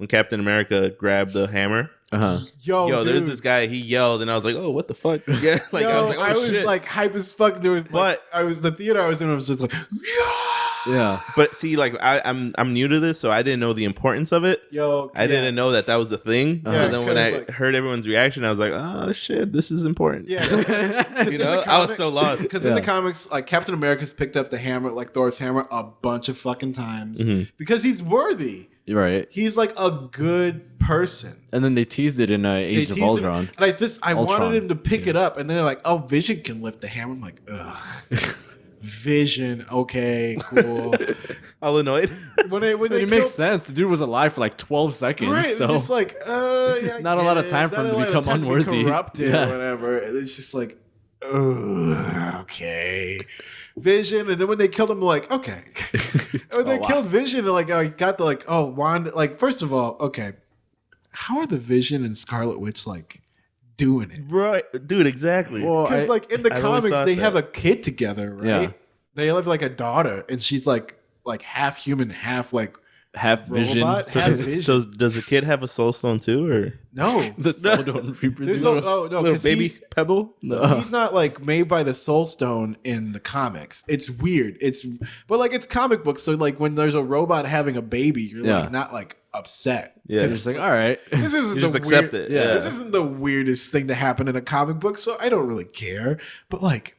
Captain America grabbed the hammer. Uh-huh. Yo, There's dude. this guy, he yelled, and I was like, oh, what the fuck? Yeah, like Yo, I was like, oh, shit. like hype as fuck. There was, But- I was the theater I was in. I was just like, yeah. Yeah. But see, like I'm new to this, so I didn't know the importance of it. Yo, I didn't know that was a thing. Yeah, So then when 'cause, I like- heard everyone's reaction, I was like, oh shit, this is important. Yeah, You know, I was so lost. Because in the comics, like Captain America's picked up the hammer, like Thor's hammer, a bunch of fucking times because he's worthy. You're right. He's like a good person. And then they teased it in Age of teased him, Ultron. and I Ultron. wanted him to pick it up, and then they're like, "Oh, Vision can lift the hammer." I'm like, "Ugh, Vision, okay, cool." All annoyed. When they It makes sense. The dude was alive for like 12 seconds. right? So It's just like, yeah, I Not a get lot of it. time for Not him to a lot of become time to be unworthy. corrupted Yeah. or whatever. And it's just like, okay, Vision. And then when they killed him, like, okay. When they wow. killed Vision, like, I got the like, oh, Wanda. Like, first of all, okay, how are the Vision and Scarlet Witch like doing it? Right, dude, exactly. Well, Because like in the I've always comics, thought they that. have a kid together, right? Yeah. They have like a daughter, and she's like half human, half like half Vision. robot. so, half does, Vision. so does the kid have a soul stone too, or No, The soul don't there's reproduce. no. Oh no, little 'cause baby he's- pebble? No. He's not like made by the Soul Stone in the comics. It's weird. But like it's comic books, so like when there's a robot having a baby, you're Yeah. like not like upset. Yeah. 'Cause It's like, all right. this isn't You just the accept weird- it. Yeah. This isn't the weirdest thing to happen in a comic book, so I don't really care. But like,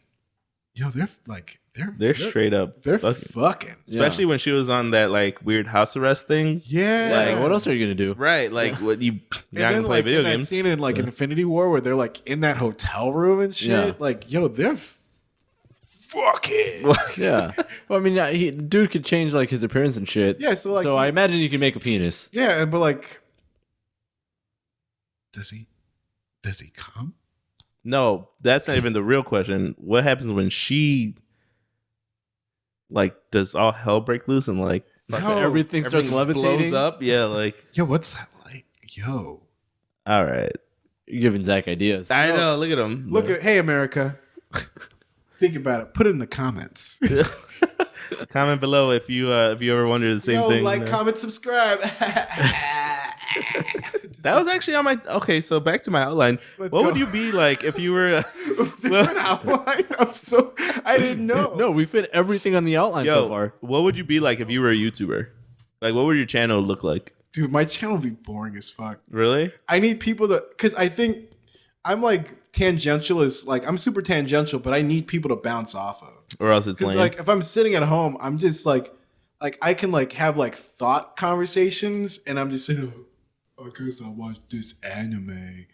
yo, They're straight up. they're fucking. fucking. Especially when she was on that like weird house arrest thing. Yeah. Like, what else are you going to do? Right, like what you're And not gonna then, play like, video in that games. scene in like Infinity War where they're like in that hotel room and shit. Yeah. Like, yo, they're fucking. Yeah. Well, I mean, yeah, dude could change like his appearance and shit. Yeah, so, like, so I he- imagine you can make a penis. Yeah, but like, does he come? No, that's not even the real question. What happens when she like does all hell break loose and like No, everything starts levitating. blows up? Yeah, like Yo, what's that like? Yo, all right. You're giving Zach ideas. I know. Look at him. look at hey America. Think about it. Put it in the comments. Comment below if you ever wonder the same Yo, thing. like, comment, subscribe. That was actually on my. Okay, so back to my outline. Let's What go. would you be like if you were? I didn't know. No, we fit everything on the outline so Yo, far. what would you be like if you were a YouTuber? Like, what would your channel look like? Dude, my channel would be boring as fuck. Really? I need people to, because I think I'm like tangential is like, I'm super tangential, but I need people to bounce off of. Or else it's Because lame. like if I'm sitting at home, I'm just like I can like have like thought conversations, and I'm just sitting. I guess I'll watch this anime.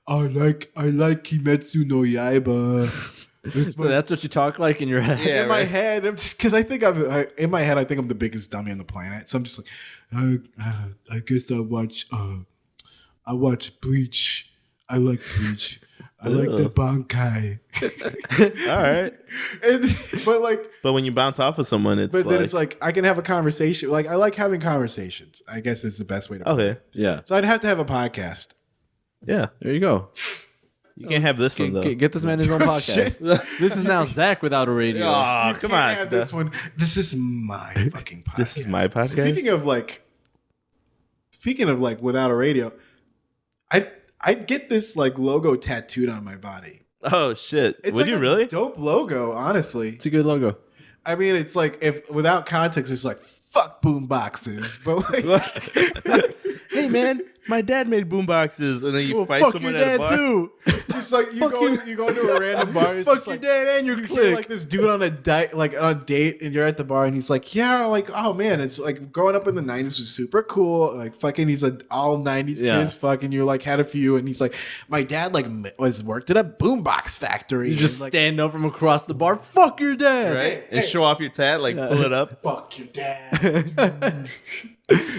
I like Kimetsu no Yaiba. So that's what you talk like in your head. Yeah. In my right. head, I'm just because in my head I think I'm the biggest dummy on the planet. So I'm just like, I guess I watch Bleach. I like Bleach. I like the Bankai. All right. But like. But when you bounce off of someone, it's But like, then it's like I can have a conversation. Like I like having conversations. I guess is the best way to put it. okay, Yeah. So I'd have to have a podcast. yeah. There you go. You can't have this one though. Get this man his own podcast. This is now Zach without a radio. Aw, You come can't on. have this one. This is my fucking podcast. This is my podcast? Speaking of like without a radio, I'd get this like logo tattooed on my body. Oh shit! It's Would like you a really? dope logo, honestly. It's a good logo. I mean, it's like if without context, it's like fuck boom boxes, but like. Hey man, my dad made boomboxes, and then you Well, fight fuck someone your at a dad bar. too. Just like you Fuck go, you. you go into a random bar. It's Fuck just your like, dad and your you hear clique. like this dude on a on a date, and you're at the bar, and he's like, "Yeah, like, oh man, it's like growing up in the '90s was super cool. Like, fucking, he's a all '90s Yeah. kids. Fucking, you like had a few, and he's like, my dad like worked at a boombox factory. You just and, like, stand up from across the bar. Fuck your dad. Right? And Hey. show off your tat, like pull it up. fuck your dad.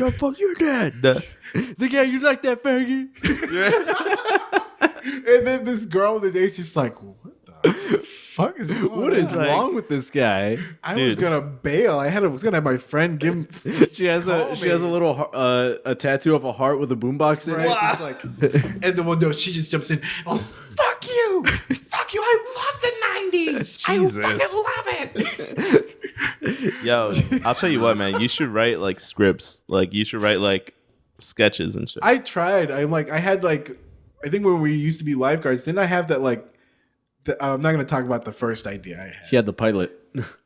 No, fuck your dad. It's like, yeah, you like that faggot? And then this girl on the date's just like, what the fuck is going What is on? like- wrong with this guy? I was Dude. gonna bail. I was gonna have my friend give him. She has Call a little a tattoo of a heart with a boombox in Right? it. It's like, and the one, no, she just jumps in. Oh, fuck you! Fuck you! I love the '90s. Jesus. I fucking love it. Yo, I'll tell you what, man. You should write like scripts. Like you should write like sketches and shit. I tried. I had like, I think when we used to be lifeguards, didn't I have that like? I'm not gonna talk about the first idea I had. She had the pilot.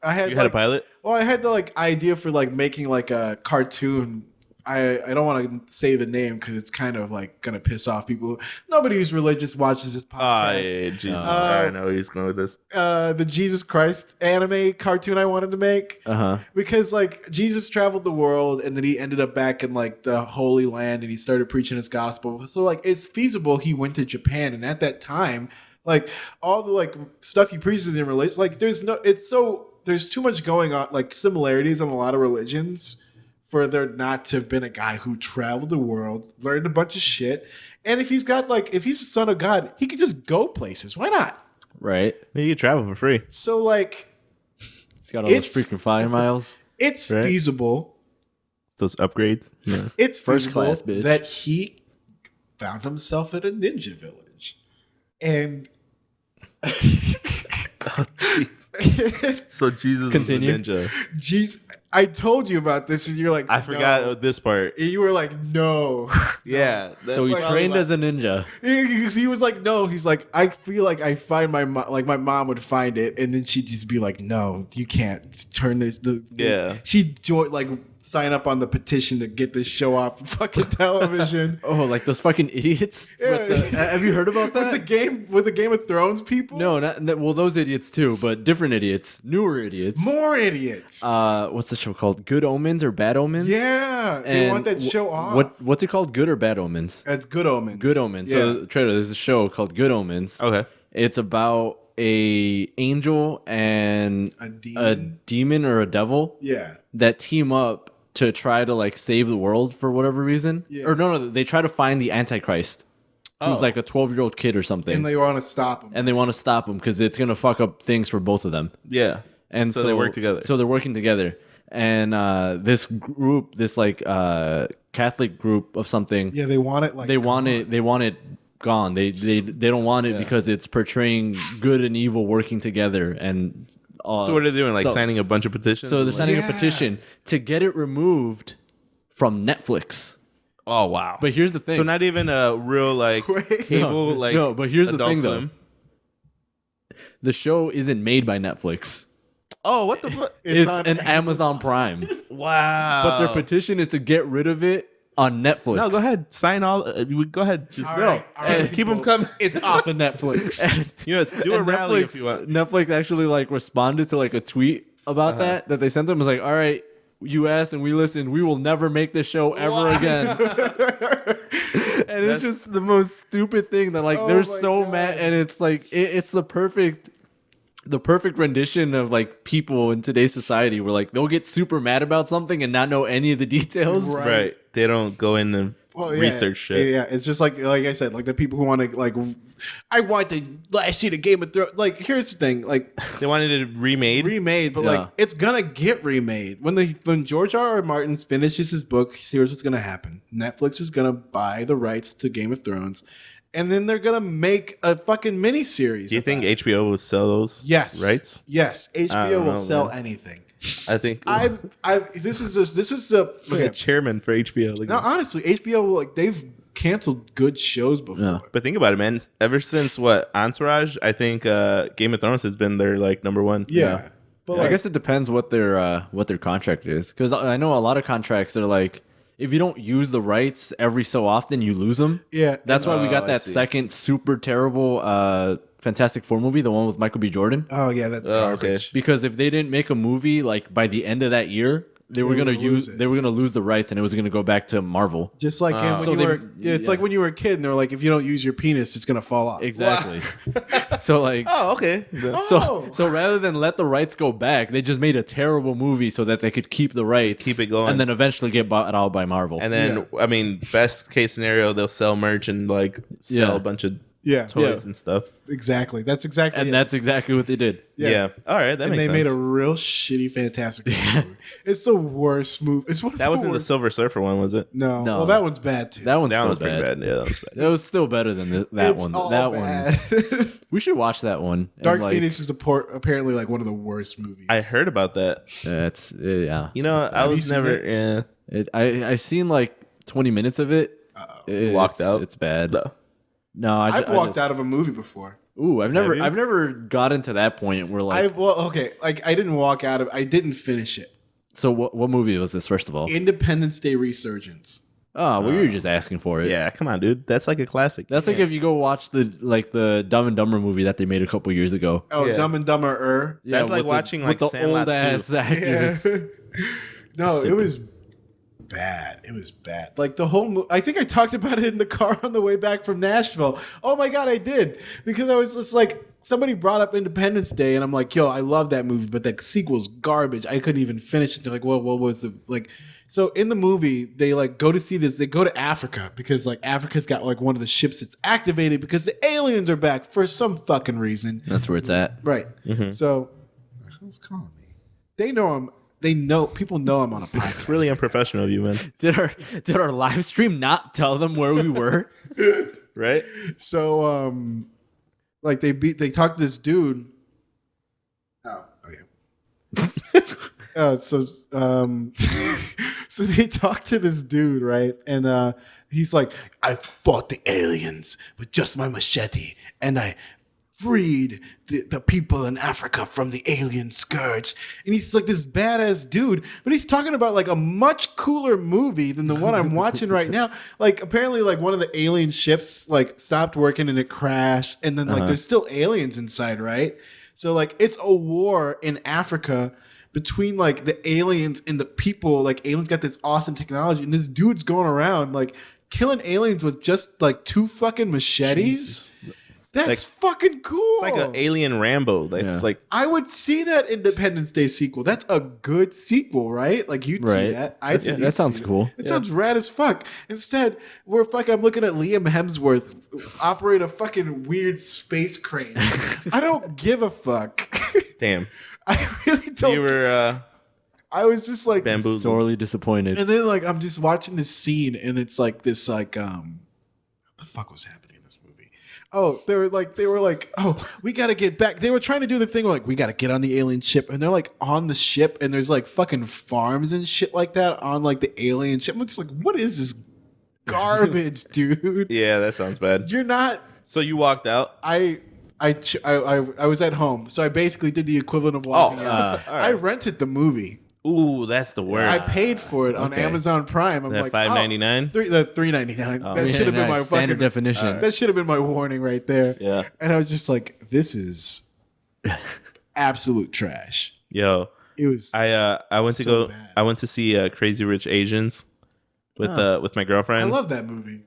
I had You had a pilot? Well, I had the like idea for like making like a cartoon. I don't want to say the name because it's kind of like gonna piss off people. Nobody who's religious watches this podcast. Yeah, Jesus. I know where he's going with this. The Jesus Christ anime cartoon I wanted to make. Because like Jesus traveled the world and then he ended up back in like the Holy Land and he started preaching his gospel. So like it's feasible he went to Japan, and at that time, like all the like stuff he preaches in religion, like there's too much going on, like similarities in a lot of religions for there not to have been a guy who traveled the world, learned a bunch of shit. And if he's the son of God, he could just go places. Why not? Right. You can travel for free. So like, He's got all those freaking flying miles. it's Right. feasible. Those upgrades. Yeah. It's First feasible class, bitch. that he found himself at a ninja village. And So Jesus Continue. is a ninja. jeez, I told you about this and you're like, I forgot this part. And you were like, no. Yeah. So he that's trained as a ninja. He was like, no. He's like, I feel like I find my mom, like my mom would find it, and then she'd just be like, no, you can't turn the Yeah. She'd sign up on the petition to get this show off fucking television. Oh, like those fucking idiots. Have you heard about that? with the Game of Thrones people? No, well, those idiots too, but different idiots, newer idiots. More idiots. What's the show called? Good Omens or Bad Omens? Yeah, they And want that show off. What's it called? Good or Bad Omens? It's Good Omens. Good Omens. Yeah. So, Trader, there's a show called Good Omens. Okay. It's about a angel and A demon? or a devil Yeah. that team up to try to like save the world for whatever reason. Yeah. Or no, they try to find the Antichrist, who's like a 12-year-old kid or something. And they want to stop him. And they want to stop him because it's gonna fuck up things for both of them. Yeah. And so they work together. So they're working together. And this group, this like Catholic group of something, Yeah, they want it like they want it gone. They don't want it because it's portraying good and evil working together. And So what are they doing? Like signing a bunch of petitions? So they're Like- signing a petition to get it removed from Netflix. Oh wow. But here's the thing. So not even a real like cable like no, but here's the Adult thing though. Swim? The show isn't made by Netflix. Oh, what the fuck? It's on an Amazon Prime. Wow. But their petition is to get rid of it on Netflix. No, go ahead. Sign all. Go ahead. Just All no. right, all right, Keep them people. coming. It's off of Netflix. You know, do a And rally Netflix, if you want. Netflix actually like responded to like a tweet about that they sent them. It was like, all right, you asked and we listened. We will never make this show ever again. And it's just the most stupid thing that like Oh they're my so God. mad, and it's like it's the perfect rendition of like people in today's society where like they'll get super mad about something and not know any of the details. Right. Right. They don't go in and research shit. Yeah, it's just like I said, like the people who want to like, I want the last scene of Game of Thrones. Like, here's the thing, like They wanted it remade. but Yeah. like it's gonna get remade when George R. R. Martin finishes his book. Here's what's gonna happen: Netflix is gonna buy the rights to Game of Thrones, and then they're gonna make a fucking miniseries. Do you think HBO will sell those? Yes. Rights? Yes. I HBO don't will know, sell man. anything. I think. This is a Okay. Chairman for HBO. Like, no, honestly, HBO like they've canceled good shows before. Yeah. But think about it, man. Ever since Entourage, I think Game of Thrones has been their like number one. Yeah. But I like, guess it depends what their contract is, because I know a lot of contracts they're like, if you don't use the rights every so often, you lose them. yeah, That's why we got I that see. second super terrible Fantastic Four movie, the one with Michael B. Jordan. oh yeah, that's Oh, okay. garbage. Because if they didn't make a movie like by the end of that year, they were gonna lose it. they were gonna lose the rights, and it was gonna go back to Marvel. Just like when So you they- were, it's like when you were a kid, and they're like, if you don't use your penis, it's gonna fall off. Exactly. So like. Oh, okay. So rather than let the rights go back, they just made a terrible movie so that they could keep the rights, Keep it going. and then eventually get bought out by Marvel. And then, I mean, best case scenario, they'll sell merch and like sell Yeah. a bunch of Yeah, toys and stuff. exactly. That's exactly. it. that's exactly what they did. Yeah. All right. That and makes they sense. made a real shitty Fantastic Four movie. It's the worst movie. It's one of That wasn't the worst. Silver Surfer one, was it? No. No. Well, that one's bad too. That one's That still one's pretty bad. bad. Yeah, that was bad. It was still better than that It's one. all That bad. one. We should watch that one. And, Dark like, Phoenix is apparently like one of the worst movies. I heard about that. It's yeah. You know, I Have you was seen never. it? Yeah. I seen like 20 minutes of it. Walked out? It's bad. No. No, I've walked out of a movie before. Ooh, I've Have you? never gotten to that point where like. I didn't walk out of. I didn't finish it. So what movie was this? First of all, Independence Day Resurgence. oh, well, you're just asking for it. Yeah, come on, dude. That's like a classic. That's like if you go watch the Dumb and Dumber movie that they made a couple years ago. Oh, Yeah. Dumb and Dumber. Yeah, That's like with watching with like the Sandlot old ass 2. actors. No, it was bad. It was bad. Like the whole. I think I talked about it in the car on the way back from Nashville. Oh my god, I did, because I was just like. Somebody brought up Independence Day, and I'm like, yo, I love that movie, but that sequel's garbage. I couldn't even finish it. They're like, well, what was it? Like, so in the movie, they like go to see this. They go to Africa because like Africa's got like one of the ships that's activated because the aliens are back for some fucking reason. That's where it's at. Right. So, who's calling me? They know I'm. They know people know I'm on a podcast. It's really unprofessional of you, man. Did our live stream not tell them where we were? Right? So, like they talked to this dude. Oh, okay. So they talked to this dude, right? And he's like, I fought the aliens with just my machete, and I freed the people in Africa from the alien scourge. And he's like this badass dude, but he's talking about like a much cooler movie than the one I'm watching right now. Like apparently like one of the alien ships like stopped working and it crashed, and then like there's still aliens inside, right? So like it's a war in Africa between like the aliens and the people. Like aliens got this awesome technology, and this dude's going around like killing aliens with just like 2 fucking machetes. Jesus. That's Like, fucking cool. It's like an alien Rambo. Like, It's like I would see that Independence Day sequel. That's a good sequel, right? Like you'd see that. That sounds cool. It sounds rad as fuck. Instead, I'm looking at Liam Hemsworth operate a fucking weird space crane. I don't give a fuck. damn. I really don't. You were I was just like bamboozled. Sorely disappointed. and then like I'm just watching this scene, and it's like this like what the fuck was happening? Oh, they were like, oh, we got to get back. They were trying to do the thing where like, we got to get on the alien ship. And they're like on the ship, and there's like fucking farms and shit like that on like the alien ship. I'm just like, what is this garbage, dude? Yeah, that sounds bad. You're not. So you walked out? I was at home. So I basically did the equivalent of walking out. all right. I rented the movie. Ooh, that's the worst. I paid for it on Okay. Amazon Prime. I'm That like $5.99? $3.99. That should have been my standard fucking definition. That should have been my warning right there. Yeah. And I was just like, this is absolute trash. Yo, It was I went to so go. bad. I went to see Crazy Rich Asians with my girlfriend. I love that movie.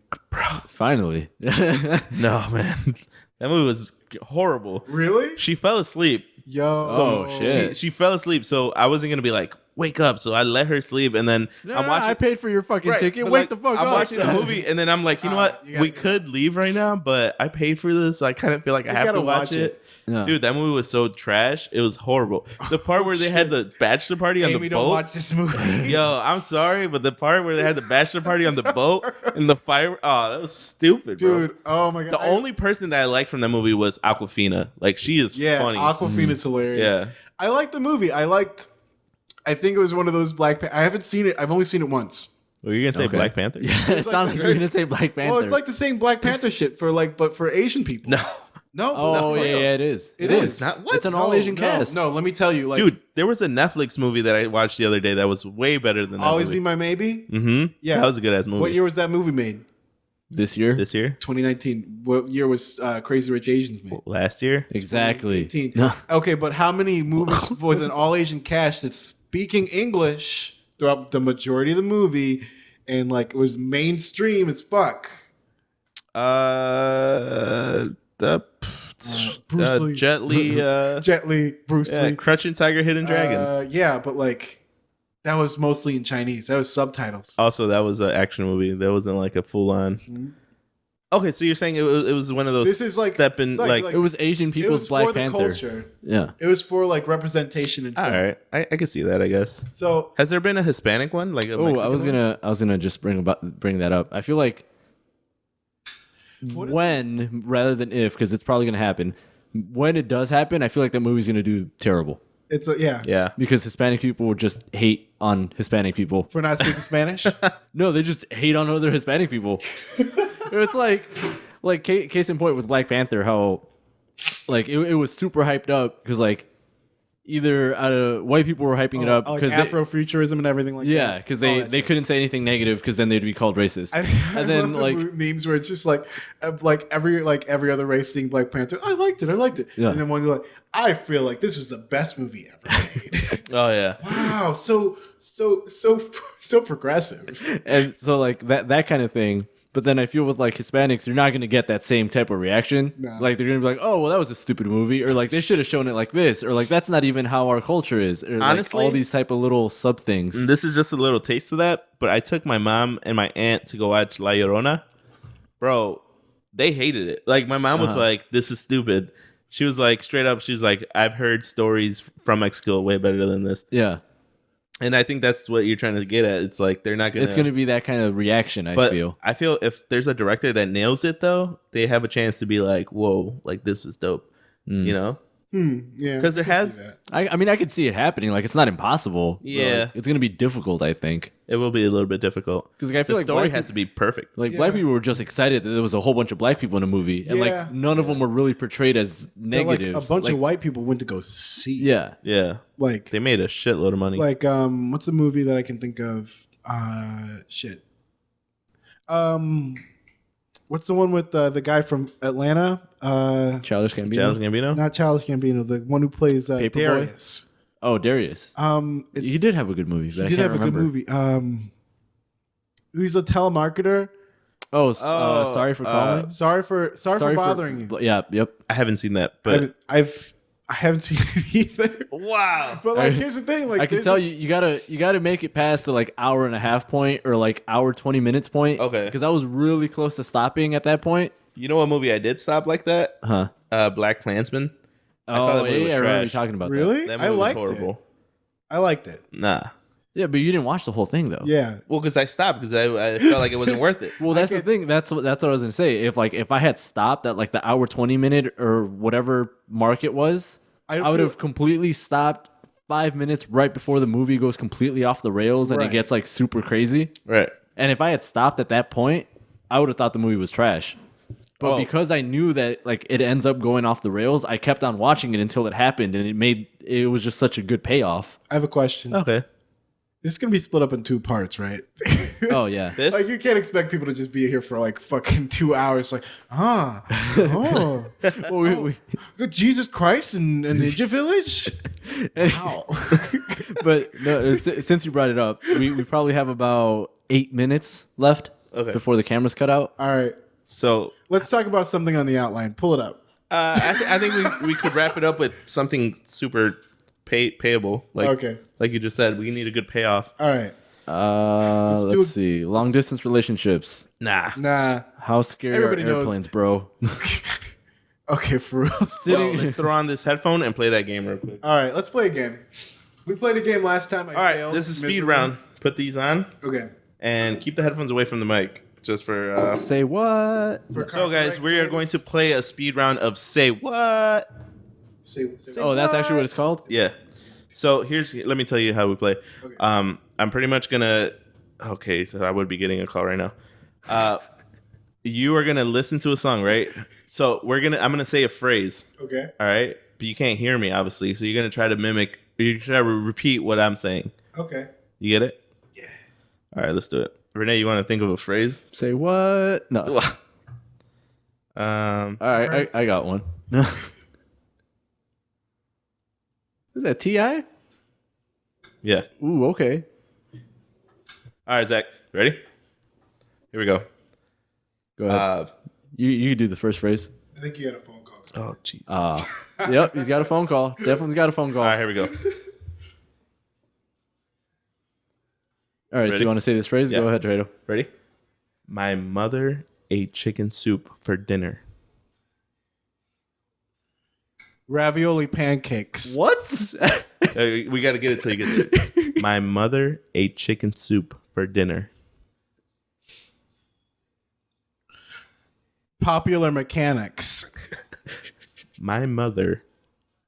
Finally. No, man, that movie was horrible. Really? She fell asleep. Yo. Oh, shit. She fell asleep, so I wasn't gonna be like, wake up. So I let her sleep, and then I'm watching. I paid for your fucking Right, ticket. but, Wake like, the fuck I'm up. watching the movie, and then I'm like, you know what? you gotta We go. could leave right now, but I paid for this. So I kind of feel like I have gotta to watch watch it. it. Yeah. Dude, that movie was so trash. It was horrible. The part where they had the bachelor party on Amy, the don't boat. watch this movie. Yo, I'm sorry, but the part where they had the bachelor party on the boat and the fire, oh, that was stupid, bro. Dude, oh my god. The only person that I liked from that movie was Aquafina. Like, she is funny. Aquafina's hilarious. Yeah. I liked the movie. I think it was one of those Black Panther. I haven't seen it. I've only seen it once. Were you gonna say Okay. Black Panther? It sounds like you were gonna say Black Panther. Well, it's like the same Black Panther shit but for Asian people. No. No. oh no, yeah, no. it is. It is. Not what? It's an No, all Asian no, cast. No, let me tell you, like, Dude, there was a Netflix movie that I watched the other day that was way better than that Always movie. Be My Maybe. Mm-hmm. Yeah. That was a good ass movie. What year was that movie made? This year. This year? 2019. What year was Crazy Rich Asians made? Last year? Exactly. 2018. No. Okay, but how many movies with an all Asian cast that's speaking English throughout the majority of the movie, and like it was mainstream as fuck? Bruce Lee. Jet Li, Jet Li, Bruce yeah, Lee. Crouching Tiger, Hidden Dragon. Yeah, but like that was mostly in Chinese. That was subtitles. Also, that was an action movie. That wasn't like a full on. Okay, so you're saying it was one of those. This is like- step in like- It was Asian It people's was Black for the Panther. culture. Yeah. It was for like representation in film. all right, I can see that. I guess. So Has there been a Hispanic one? Like a Oh, Mexican I was one? gonna just bring that up. I feel like What is when rather than if, because it's probably gonna happen. When it does happen, I feel like that movie's gonna do terrible it's Yeah. because Hispanic people will just hate on Hispanic people. for not speaking Spanish. No, they just hate on other Hispanic people. It's like case in point with Black Panther, how like it was super hyped up because like either white people were hyping it up like because Afrofuturism and everything like that. because they couldn't say anything negative because then they'd be called racist. And then love the memes where it's just like every other race seeing Black Panther. I liked it. Yeah. And then one you're like, I feel like this is the best movie ever made. Oh yeah. Wow, so progressive. And so like that kind of thing. But then I feel with like Hispanics, you're not gonna get that same type of reaction. No. Like they're gonna be like, "Oh, well, that was a stupid movie," or like they should have shown it like this, or like that's not even how our culture is. Or, Honestly, like, all these type of little sub things. This is just a little taste of that. But I took my mom and my aunt to go watch La Llorona. Bro, they hated it. Like my mom was like, "This is stupid." She was like, straight up, she's like, "I've heard stories from Mexico way better than this." Yeah, And I think that's what you're trying to get at. It's like they're not gonna. it's gonna be that kind of reaction. I feel. I feel if there's a director that nails it, though, they have a chance to be like, "Whoa, like this was dope," you know? Yeah, Because there has, I mean, I could see it happening. Like it's not impossible. but, Yeah. like, it's gonna be difficult. I think it will be a little bit difficult. because like, I feel The like story black has to be perfect. Like Yeah. black people were just excited that there was a whole bunch of black people in a movie, and Yeah. like none of them were really portrayed as negatives. Like a bunch Like, of white people went to go see. yeah, Yeah, Like they made a shitload of money. what's the movie that I can think of? Shit. What's the one with the guy from Atlanta? Childish Gambino. Childish Gambino. Not Childish Gambino, the one who plays Paperboy? Darius. Oh, Darius. He did have a good movie. But I He did can't have remember. a good movie. He's a telemarketer. Oh, sorry for calling. Sorry for bothering you. Yeah, yep. I haven't seen that, but I haven't seen it either. wow. But like, here's the thing: like, I can tell you gotta make it past the like hour and a half point or like hour 20 minutes point. Okay. Because I was really close to stopping at that point. You know what movie I did stop like that? Huh. Black Klansman. Oh, thought that movie was I remember you trash. talking about Really? That I movie was liked horrible. it. I liked it. Nah. that. Yeah, but you didn't watch the whole thing though. Yeah. Well, because I stopped because I felt like it wasn't worth it. Well, that's the thing. That's what I was gonna say. If I had stopped at like the hour 20 minute or whatever mark it was, I would have completely stopped 5 minutes right before the movie goes completely off the rails and it Right. gets like super crazy. Right. And if I had stopped at that point, I would have thought the movie was trash. But Oh. because I knew that like it ends up going off the rails, I kept on watching it until it happened, and it was just such a good payoff. I have a question. Okay. This is gonna be split up in two parts, right? Oh yeah. This? Like you can't expect people to just be here for like fucking 2 hours. Like, oh, Well, we, good Jesus Christ and Ninja Village. Wow. but no, since you brought it up, we probably have about 8 minutes left Okay. before the cameras cut out. All right, So let's talk about something on the outline. Pull it up. I think we could wrap it up with something super payable. Like Okay. like you just said, we need a good payoff. All right. do Let's it. see. Long distance relationships. Nah. Nah. How scary Everybody are knows. airplanes, bro? Okay, for real. Well, let's throw on this headphone and play that game real quick. All right, let's play a game. We played a game last time. All right, this is speed round. Put these on Okay. and keep the headphones away from the mic, just for. Say what? So, guys, we are going to play a speed round of Say What. Say Oh, that's actually what it's called? Yeah. So let me tell you how we play. Okay. I'm pretty much gonna. Okay, so I would be getting a call right now. You are gonna listen to a song, right? So I'm gonna say a phrase. Okay. All right, but you can't hear me, obviously. So you're gonna try to mimic. You're trying to repeat what I'm saying. Okay. You get it? Yeah. All right, let's do it. Renee, you want to think of a phrase? Say what? No. All right, I got one. Is that T.I.? Yeah. Ooh, okay. All right, Zach, ready? Here we go. Go ahead. You do the first phrase. I think you had a phone call. Oh, Jesus. Yep, he's got a phone call. Definitely got a phone call. All right, here we go. All right, so Ready? you want to say this phrase? Yeah. Go ahead, Trado. Ready? My mother ate chicken soup for dinner. Ravioli pancakes. What? We got to get it till you get it. My mother ate chicken soup for dinner. Popular mechanics. My mother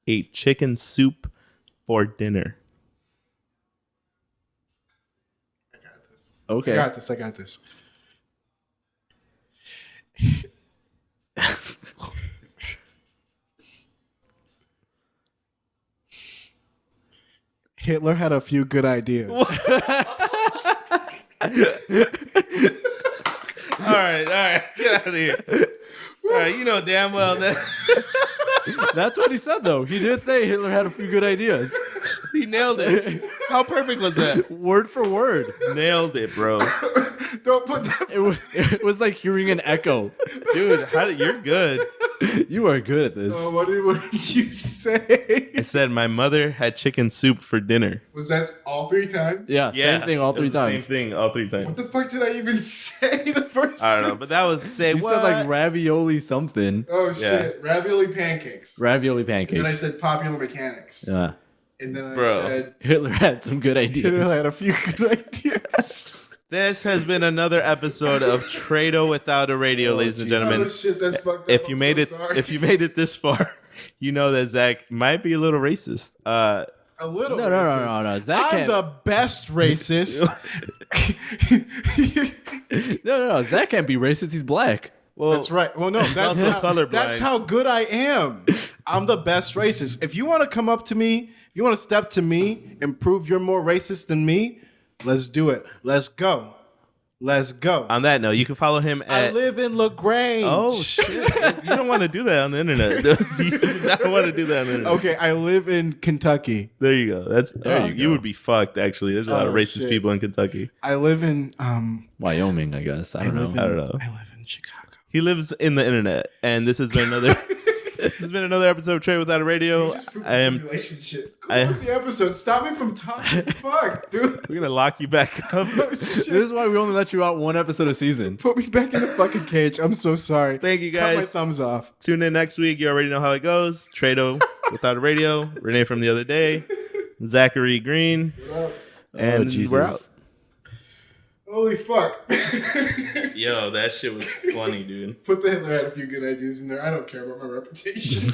ate chicken soup for dinner. Okay. I got this. I got this. Hitler had a few good ideas. All right, get out of here. All right, you know damn well that That's what he said, though. He did say Hitler had a few good ideas. he nailed it. How perfect was that? Word for word. Nailed it, bro. Don't put that. It was like hearing an echo. Dude, you're good. You are good at this. What did you say? I said my mother had chicken soup for dinner. Was that all 3 times? Yeah, same thing all it 3 was the times. Same thing all 3 times. What the fuck did I even say the first I don't know, time? but that was say You what? said like ravioli something. Oh shit! Yeah. Ravioli pancakes. Ravioli And then I pancakes. said popular mechanics. Yeah. And then I Bro. said Hitler had some good Hitler ideas. had a few good ideas. This has been another episode of Trado Without a Radio, ladies and gentlemen. Oh shit, that's fucked up. If you made it, if you made it this far, you know that Zach might be a little racist. a little. No. Zach I'm can't. the best racist. No. Zach can't be racist. He's black. Well, That's right. Well, no, that's also how, colorblind. that's how good I am. I'm the best racist. If you want to come up to me, if you want to step to me and prove you're more racist than me, let's do it. Let's go. Let's go. On that note, you can follow him I at. live in LaGrange. Oh shit! You don't want to do that on the internet. You do not want to do that on the internet. Okay, I live in Kentucky. There you go. you You go. would be fucked. Actually, there's a lot of Oh, racist shit. people in Kentucky. I live in Wyoming, I guess. I don't know. I don't know. I live in Chicago. He lives in the internet, and this has been another. This has been another episode of Trade Without a Radio. I am. relationship. I- Close the episode. Stop me from talking. Fuck, dude. We're gonna lock you back up. This is why we only let you out one episode a season. Put me back in the fucking cage. I'm so sorry. Thank you, Cut my guys. thumbs off. Tune in next week. You already know how it goes. Trado Without a Radio. Renee from the other day. Zachary Green. And Jesus. we're out. Holy fuck. Yo, that shit was funny, dude. Put the Hitler had a few good ideas in there. I don't care about my reputation.